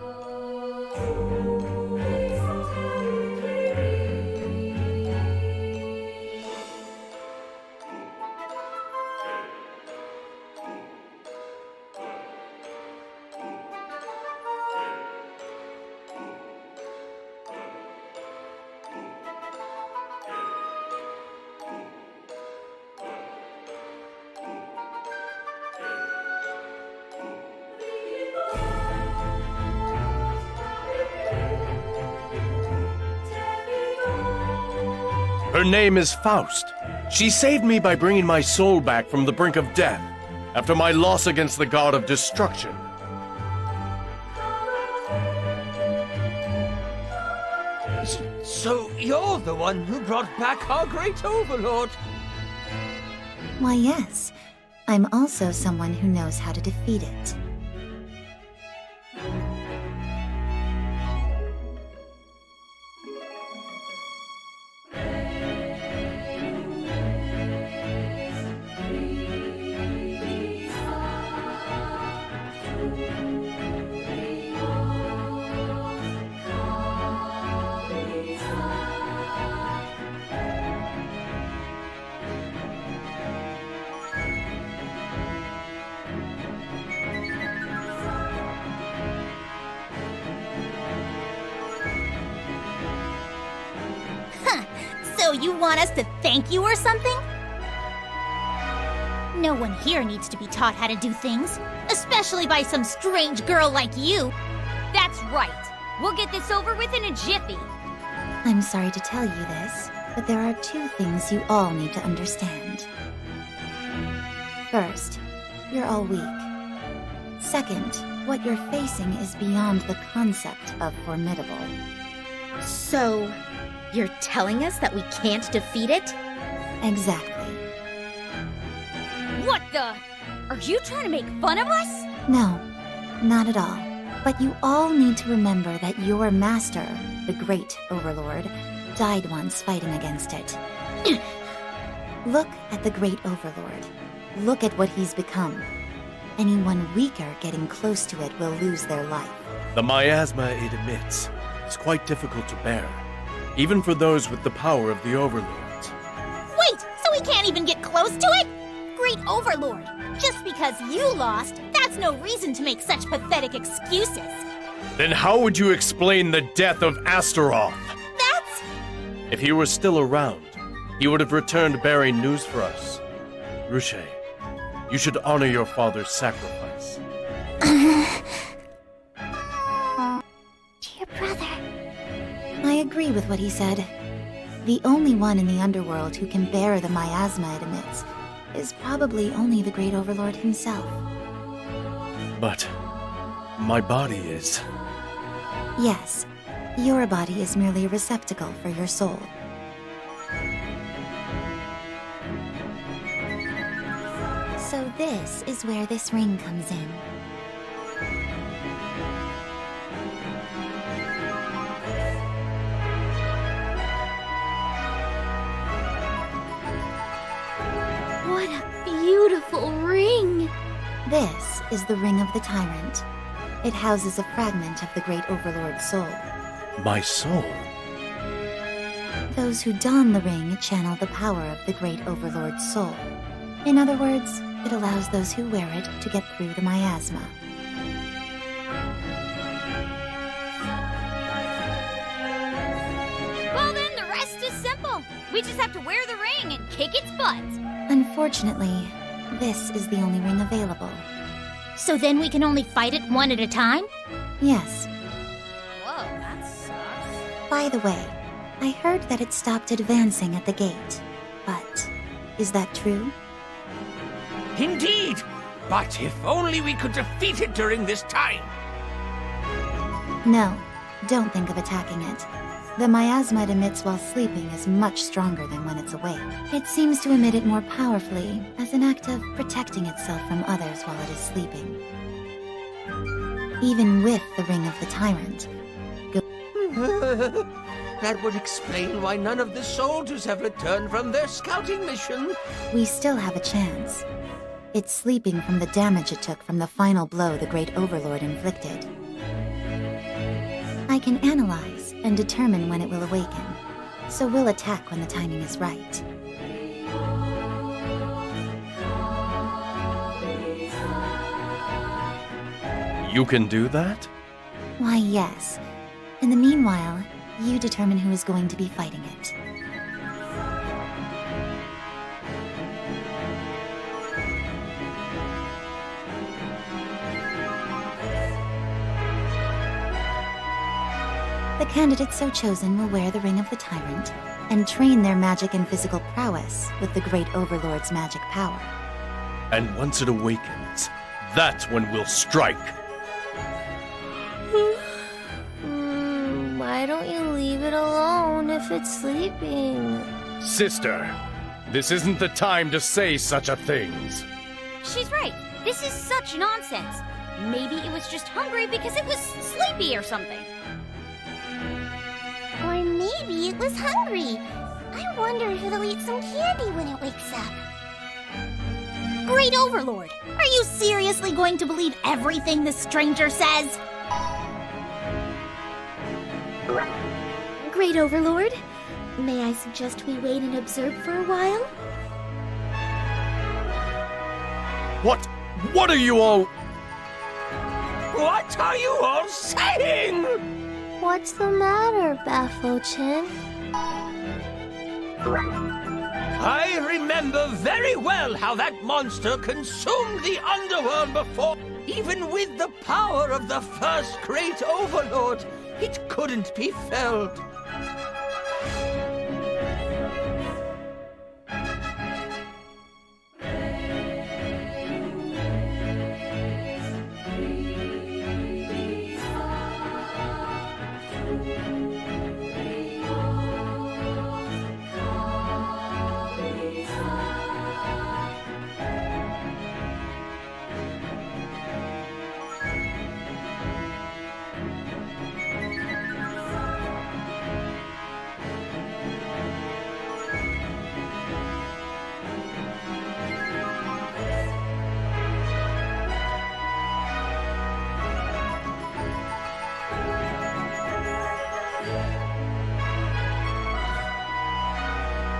Her name is Faust. She saved me by bringing my soul back from the brink of death after my loss against the god of destruction. So you're the one who brought back our great overlord? Why, yes. I'm also someone who knows how to defeat it. So you want us to thank you or something? No one here needs to be taught how to do things, especially by some strange girl like you. That's right. We'll get this over with in a jiffy. I'm sorry to tell you this, but there are two things you all need to understand. First, you're all weak. Second, what you're facing is beyond the concept of formidable. So, you're telling us that we can't defeat it? Exactly. What the? Are you trying to make fun of us? No, not at all. But you all need to remember that your master, the Great Overlord, died once fighting against it. Look at the Great Overlord. Look at what he's become. Anyone weaker getting close to it will lose their life. The miasma it emits is quite difficult to bear, even for those with the power of the Overlords. Wait, so we can't even get close to it? Great Overlord, just because you lost, that's no reason to make such pathetic excuses. Then how would you explain the death of Astaroth? That's... If he were still around, he would have returned bearing news for us. Ruche, you should honor your father's sacrifice. Dear brother. I agree with what he said. The only one in the underworld who can bear the miasma it emits is probably only the Great Overlord himself. But my body is... Yes, your body is merely a receptacle for your soul. So this is where this ring comes in. What a beautiful ring! This is the Ring of the Tyrant. It houses a fragment of the Great Overlord's soul. My soul? Those who don the ring channel the power of the Great Overlord's soul. In other words, it allows those who wear it to get through the miasma. Well then, the rest is simple. We just have to wear the ring and kick its butt. Unfortunately, this is the only ring available. So then we can only fight it one at a time? Yes. Whoa, that sucks. By the way, I heard that it stopped advancing at the gate. But is that true? Indeed! But if only we could defeat it during this time! No, don't think of attacking it. The miasma it emits while sleeping is much stronger than when it's awake. It seems to emit it more powerfully as an act of protecting itself from others while it is sleeping. Even with the Ring of the Tyrant. That would explain why none of the soldiers have returned from their scouting mission. We still have a chance. It's sleeping from the damage it took from the final blow the Great Overlord inflicted. I can analyze and determine when it will awaken, so we'll attack when the timing is right. You can do that? Why, yes. In the meanwhile, you determine who is going to be fighting it. The candidate so chosen will wear the Ring of the Tyrant and train their magic and physical prowess with the Great Overlord's magic power. And once it awakens, that's when we'll strike. Why don't you leave it alone if it's sleeping? Sister, this isn't the time to say such a things. She's right. This is such nonsense. Maybe it was just hungry because it was sleepy or something. Or maybe it was hungry. I wonder if it'll eat some candy when it wakes up. Great Overlord, are you seriously going to believe everything the stranger says? Great Overlord, may I suggest we wait and observe for a while? What are you all... What are you all saying? What's the matter, Bafo-chan? I remember very well how that monster consumed the underworld before. Even with the power of the first Great Overlord, it couldn't be felled.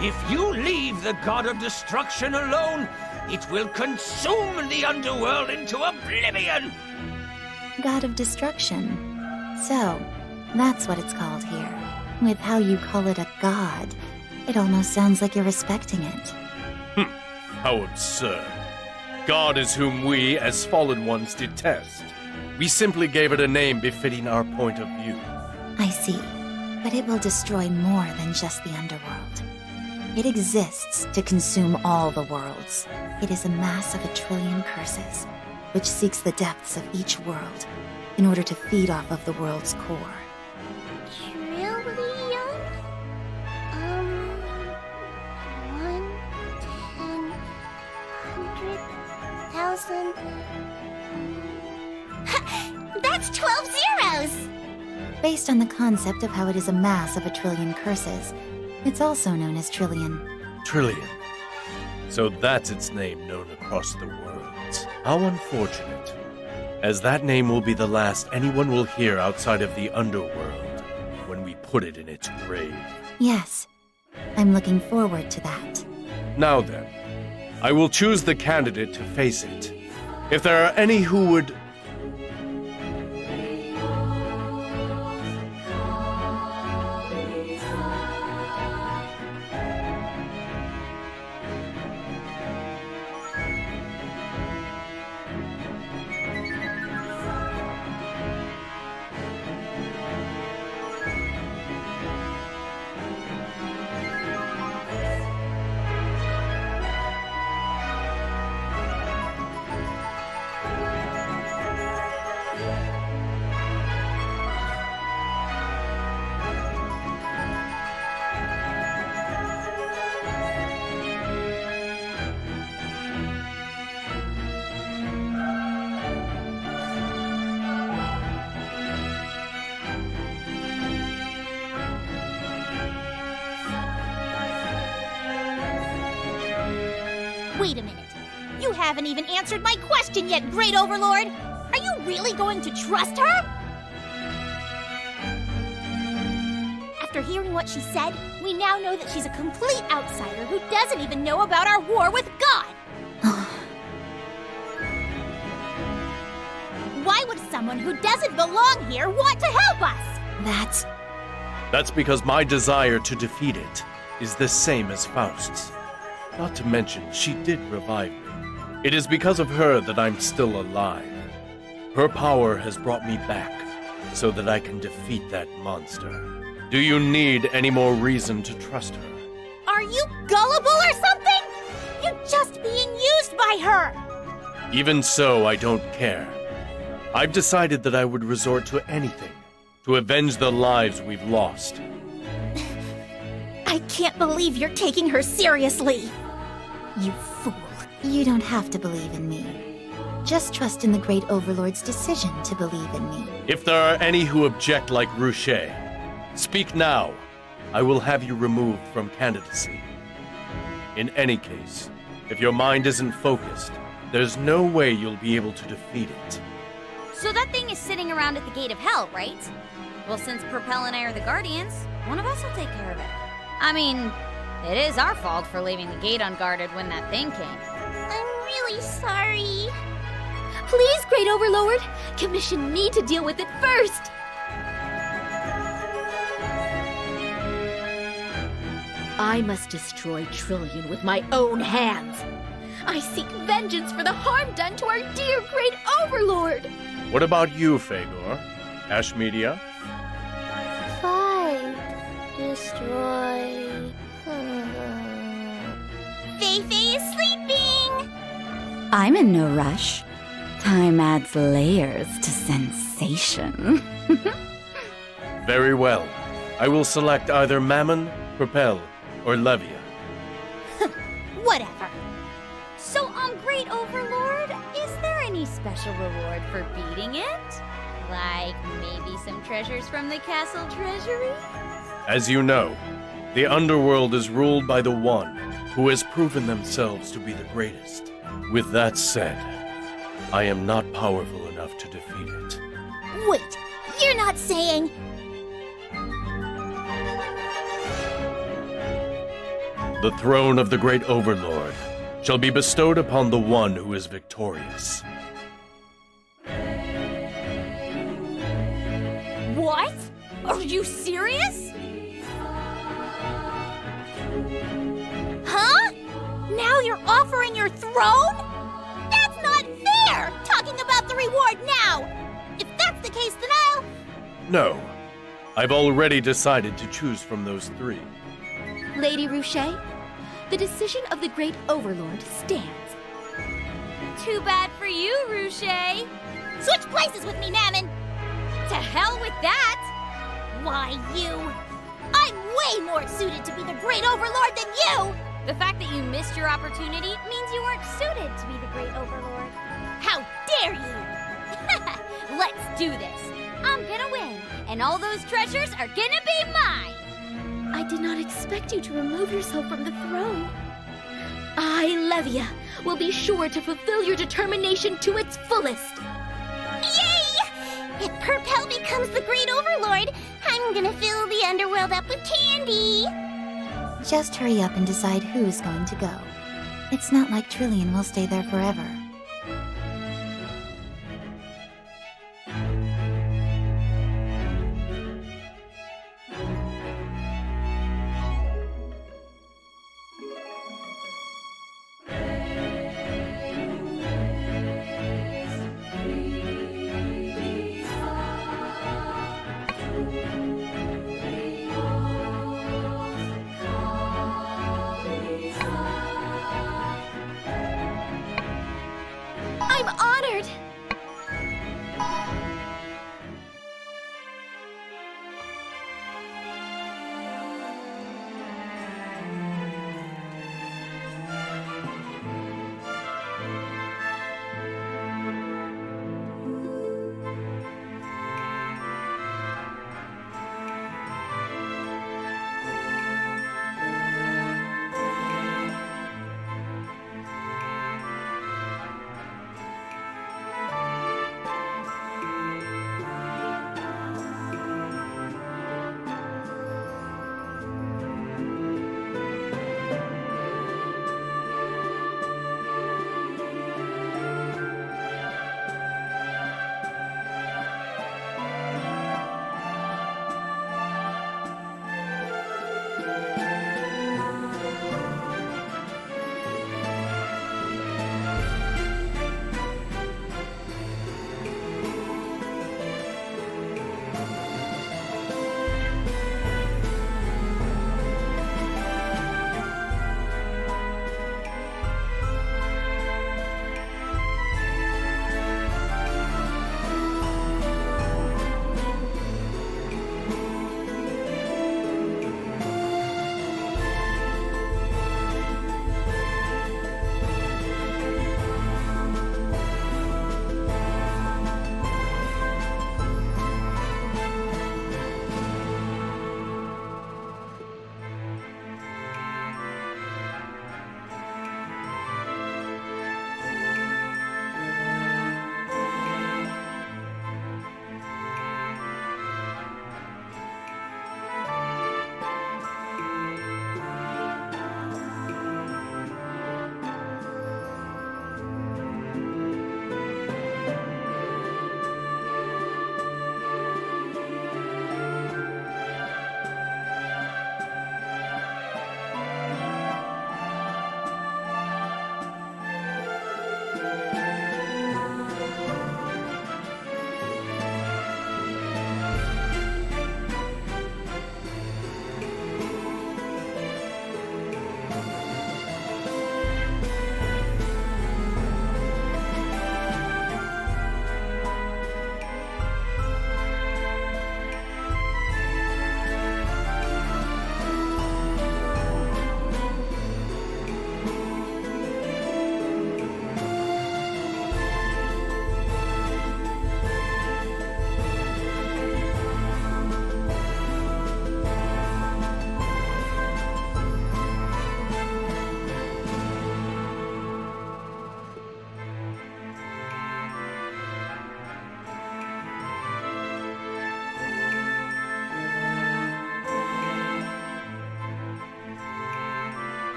If you leave the God of Destruction alone, it will consume the underworld into oblivion! God of Destruction. So, that's what it's called here. With how you call it a god, it almost sounds like you're respecting it. How absurd. God is whom we, as fallen ones, detest. We simply gave it a name befitting our point of view. I see. But it will destroy more than just the underworld. It exists to consume all the worlds. It is a mass of 1 trillion curses, which seeks the depths of each world in order to feed off of the world's core. Trillion? 1,000. That's 12 zeros! Based on the concept of how it is a mass of 1 trillion curses, it's also known as Trillion. Trillion. So that's its name known across the worlds. How unfortunate. As that name will be the last anyone will hear outside of the underworld when we put it in its grave. Yes, I'm looking forward to that. Now then, I will choose the candidate to face it. If there are any who would... Wait a minute. You haven't even answered my question yet, Great Overlord! Are you really going to trust her? After hearing what she said, we now know that she's a complete outsider who doesn't even know about our war with God. Why would someone who doesn't belong here want to help us? That's because my desire to defeat it is the same as Faust's. Not to mention, she did revive me. It is because of her that I'm still alive. Her power has brought me back, so that I can defeat that monster. Do you need any more reason to trust her? Are you gullible or something? You're just being used by her! Even so, I don't care. I've decided that I would resort to anything to avenge the lives we've lost. I can't believe you're taking her seriously. You fool. You don't have to believe in me. Just trust in the Great Overlord's decision to believe in me. If there are any who object like Ruche, speak now. I will have you removed from candidacy. In any case, if your mind isn't focused, there's no way you'll be able to defeat it. So that thing is sitting around at the gate of hell, right? Well, since Propel and I are the guardians, one of us will take care of it. I mean, it is our fault for leaving the gate unguarded when that thing came. I'm really sorry. Please, Great Overlord, commission me to deal with it first. I must destroy Trillion with my own hands. I seek vengeance for the harm done to our dear Great Overlord. What about you, Fagor? Ash Media? Fight. Destroy. Fei is sleeping! I'm in no rush. Time adds layers to sensation. Very well. I will select either Mammon, Propel, or Levia. Whatever. So, Great Overlord, is there any special reward for beating it? Like maybe some treasures from the castle treasury? As you know, the underworld is ruled by the one who has proven themselves to be the greatest. With that said, I am not powerful enough to defeat it. Wait, you're not saying... The throne of the Great Overlord shall be bestowed upon the one who is victorious. What? Are you serious? Huh? Now you're offering your throne? That's not fair! Talking about the reward now! If that's the case, then I'll... No. I've already decided to choose from those three. Lady Ruche, the decision of the Great Overlord stands. Too bad for you, Ruche. Switch places with me, Mammon! To hell with that! Why, you... I'm way more suited to be the Great Overlord than you! The fact that you missed your opportunity means you weren't suited to be the Great Overlord. How dare you! Let's do this. I'm gonna win, and all those treasures are gonna be mine! I did not expect you to remove yourself from the throne. I, Levia, will be sure to fulfill your determination to its fullest. Yay! If Propel becomes the Great Overlord, I'm gonna fill the underworld up with candy! Just hurry up and decide who is going to go. It's not like Trillion will stay there forever.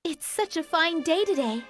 It's such a fine day today.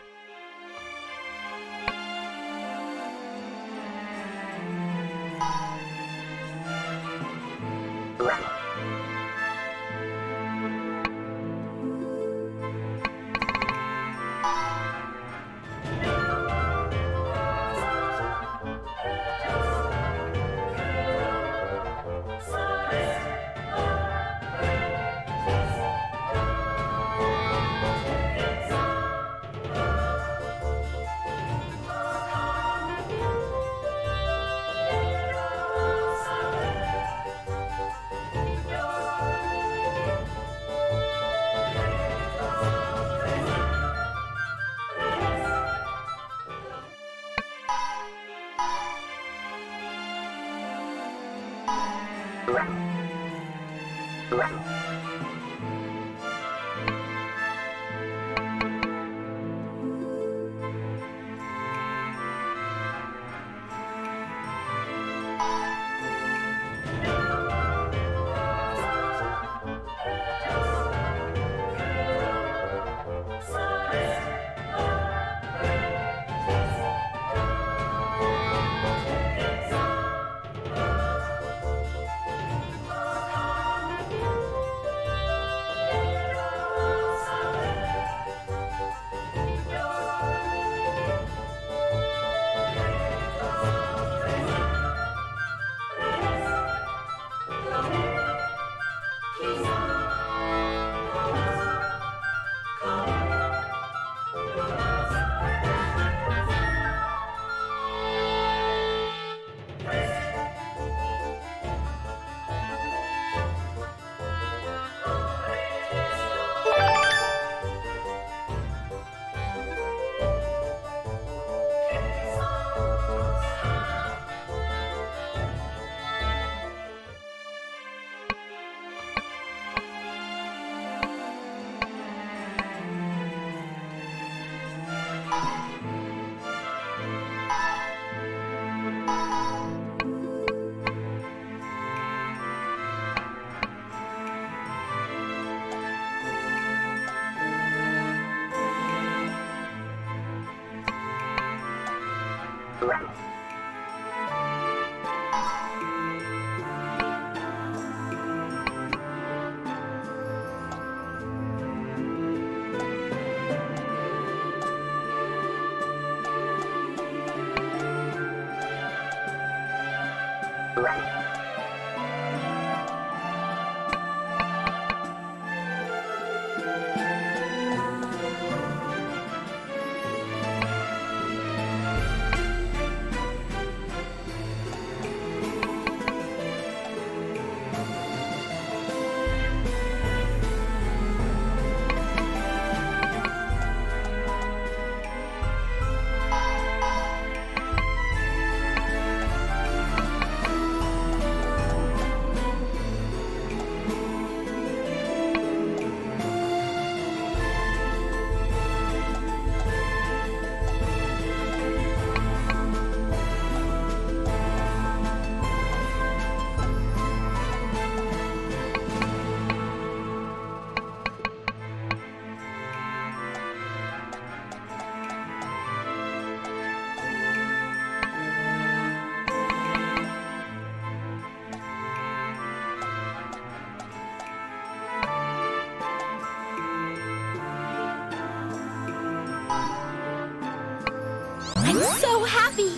I'm so happy!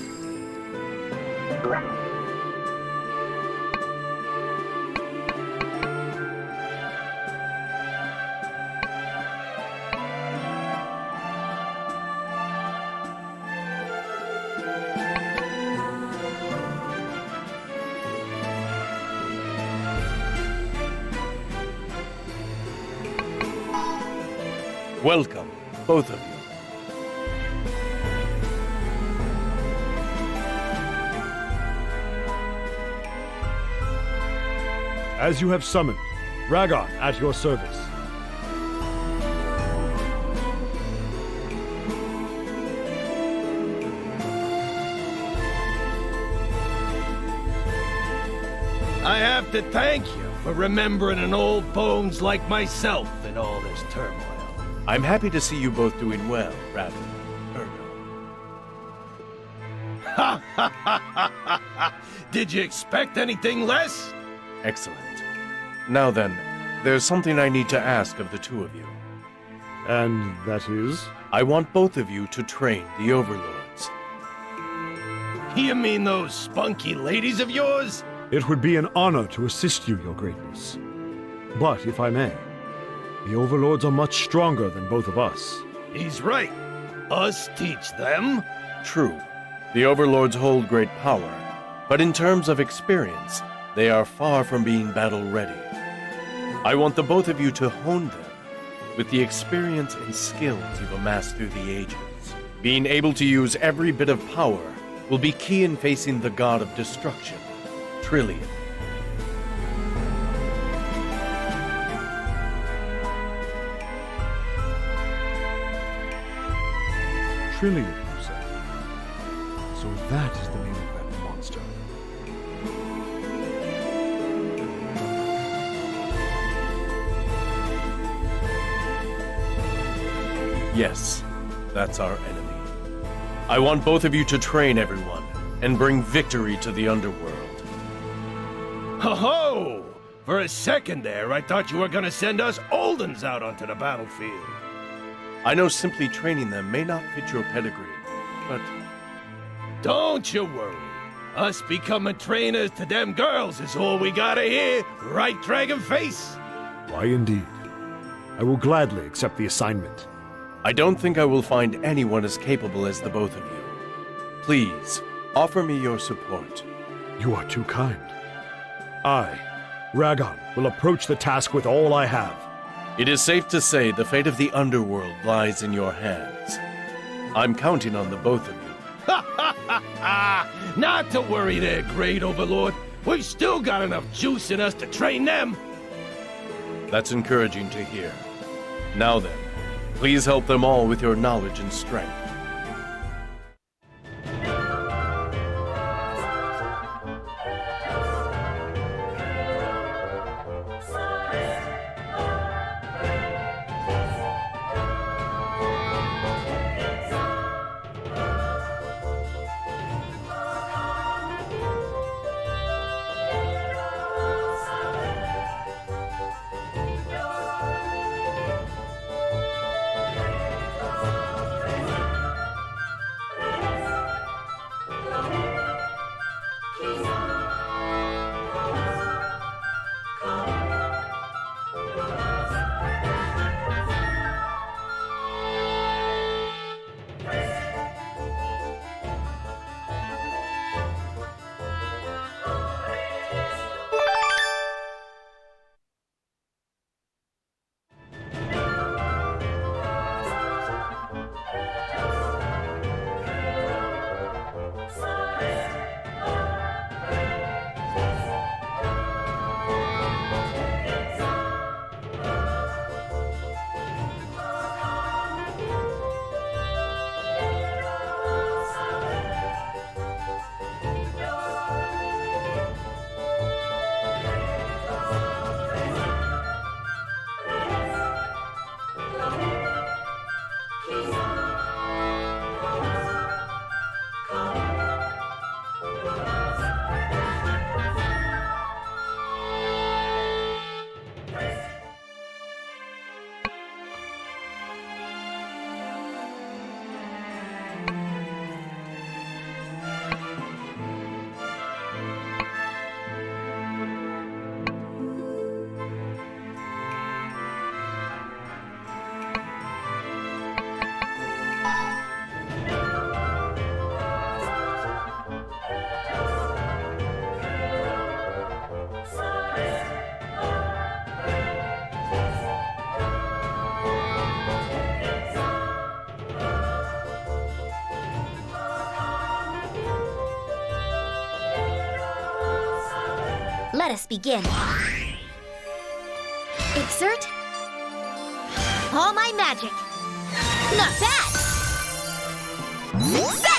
Welcome, both of you. As you have summoned, Ragon at your service. I have to thank you for remembering an old bones like myself in all this turmoil. I'm happy to see you both doing well, Raven. Ha ha ha ha ha! Did you expect anything less? Excellent. Now then, there's something I need to ask of the two of you. And that is? I want both of you to train the overlords. You mean those spunky ladies of yours? It would be an honor to assist you, Your Greatness. But, if I may, the overlords are much stronger than both of us. He's right. Us teach them? True. The overlords hold great power, but in terms of experience, they are far from being battle-ready. I want the both of you to hone them with the experience and skills you've amassed through the ages. Being able to use every bit of power will be key in facing the god of destruction, Trillian. Trillian, you say? So that is the name of that monster. Yes, that's our enemy. I want both of you to train everyone and bring victory to the underworld. Ho-ho! For a second there, I thought you were gonna send us Oldens out onto the battlefield. I know simply training them may not fit your pedigree, but... Don't you worry. Us becoming trainers to them girls is all we gotta hear, right, Dragonface? Why, indeed. I will gladly accept the assignment. I don't think I will find anyone as capable as the both of you. Please, offer me your support. You are too kind. I, Ragon, will approach the task with all I have. It is safe to say the fate of the underworld lies in your hands. I'm counting on the both of you. Ha ha ha ha! Not to worry there, Great Overlord. We've still got enough juice in us to train them. That's encouraging to hear. Now then, please help them all with your knowledge and strength. Let us begin. Exert all my magic. Not bad. Success!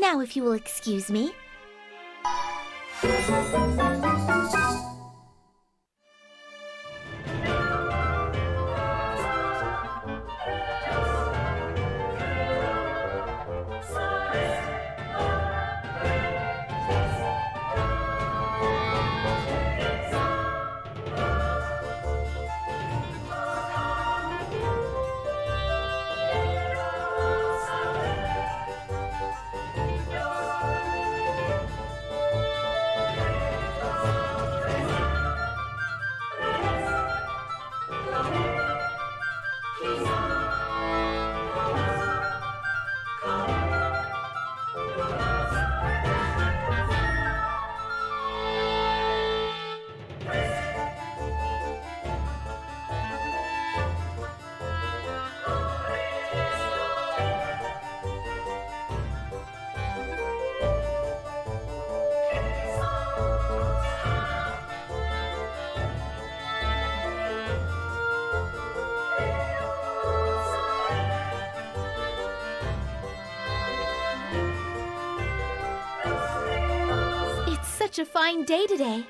Now, if you will excuse me. Such a fine day today.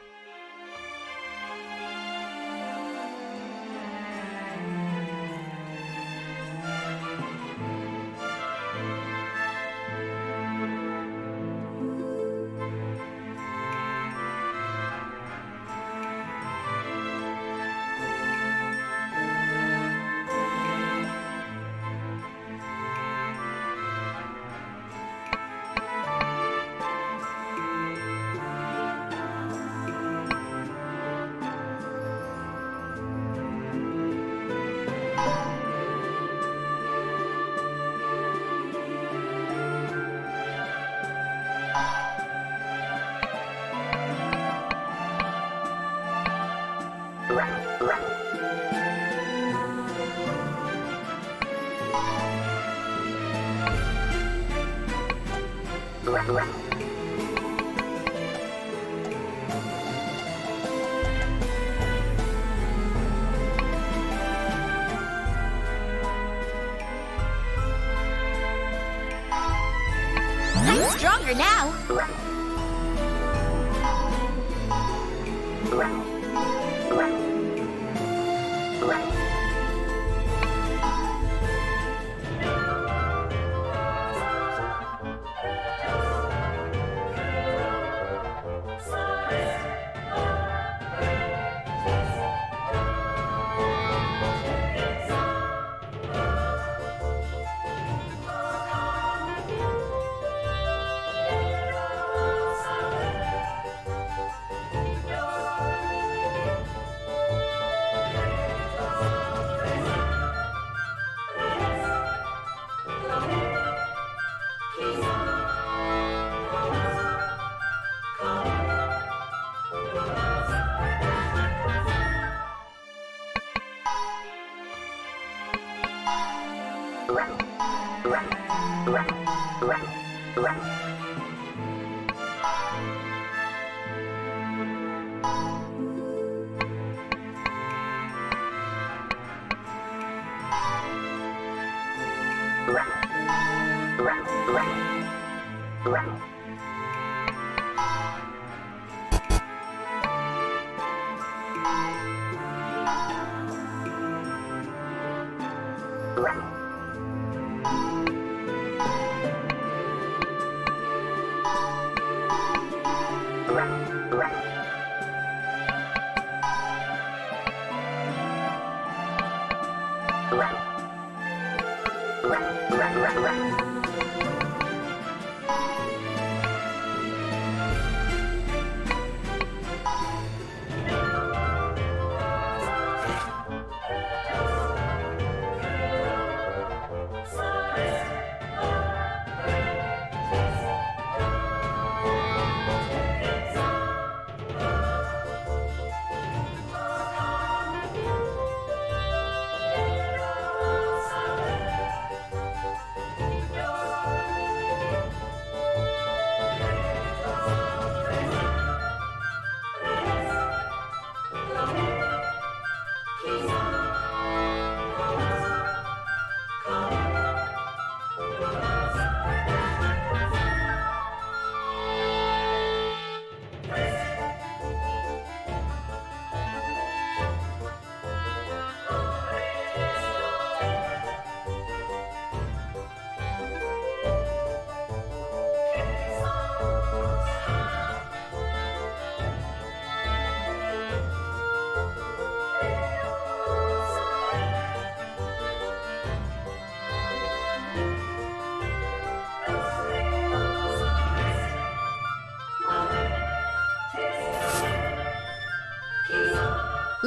I'm stronger now.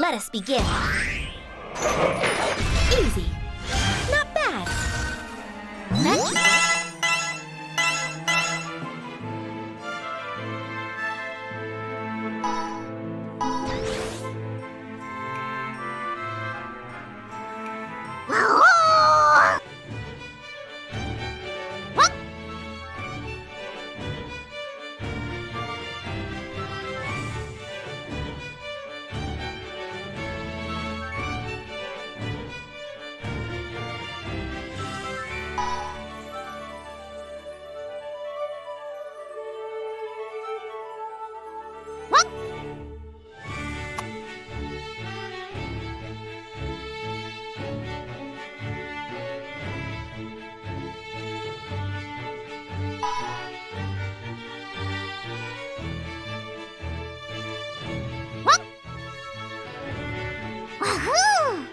Let us begin. Easy. Not bad. Next. Woohoo!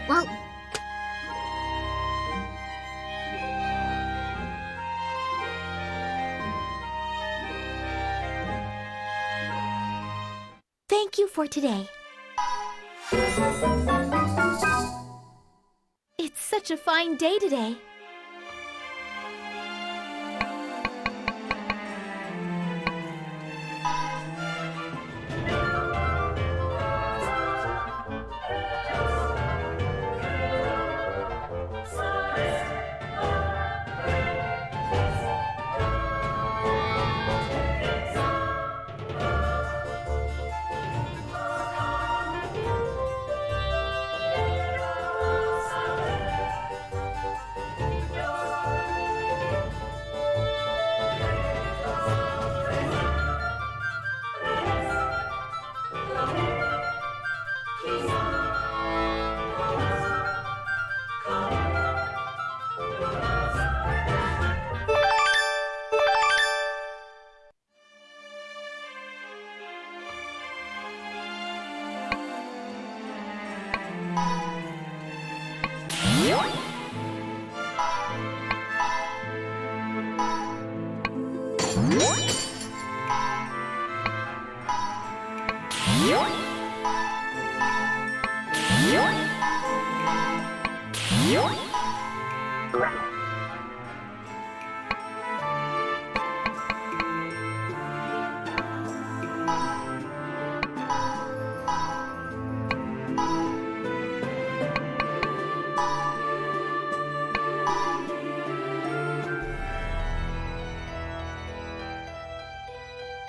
Well, Thank you for today. It's such a fine day today.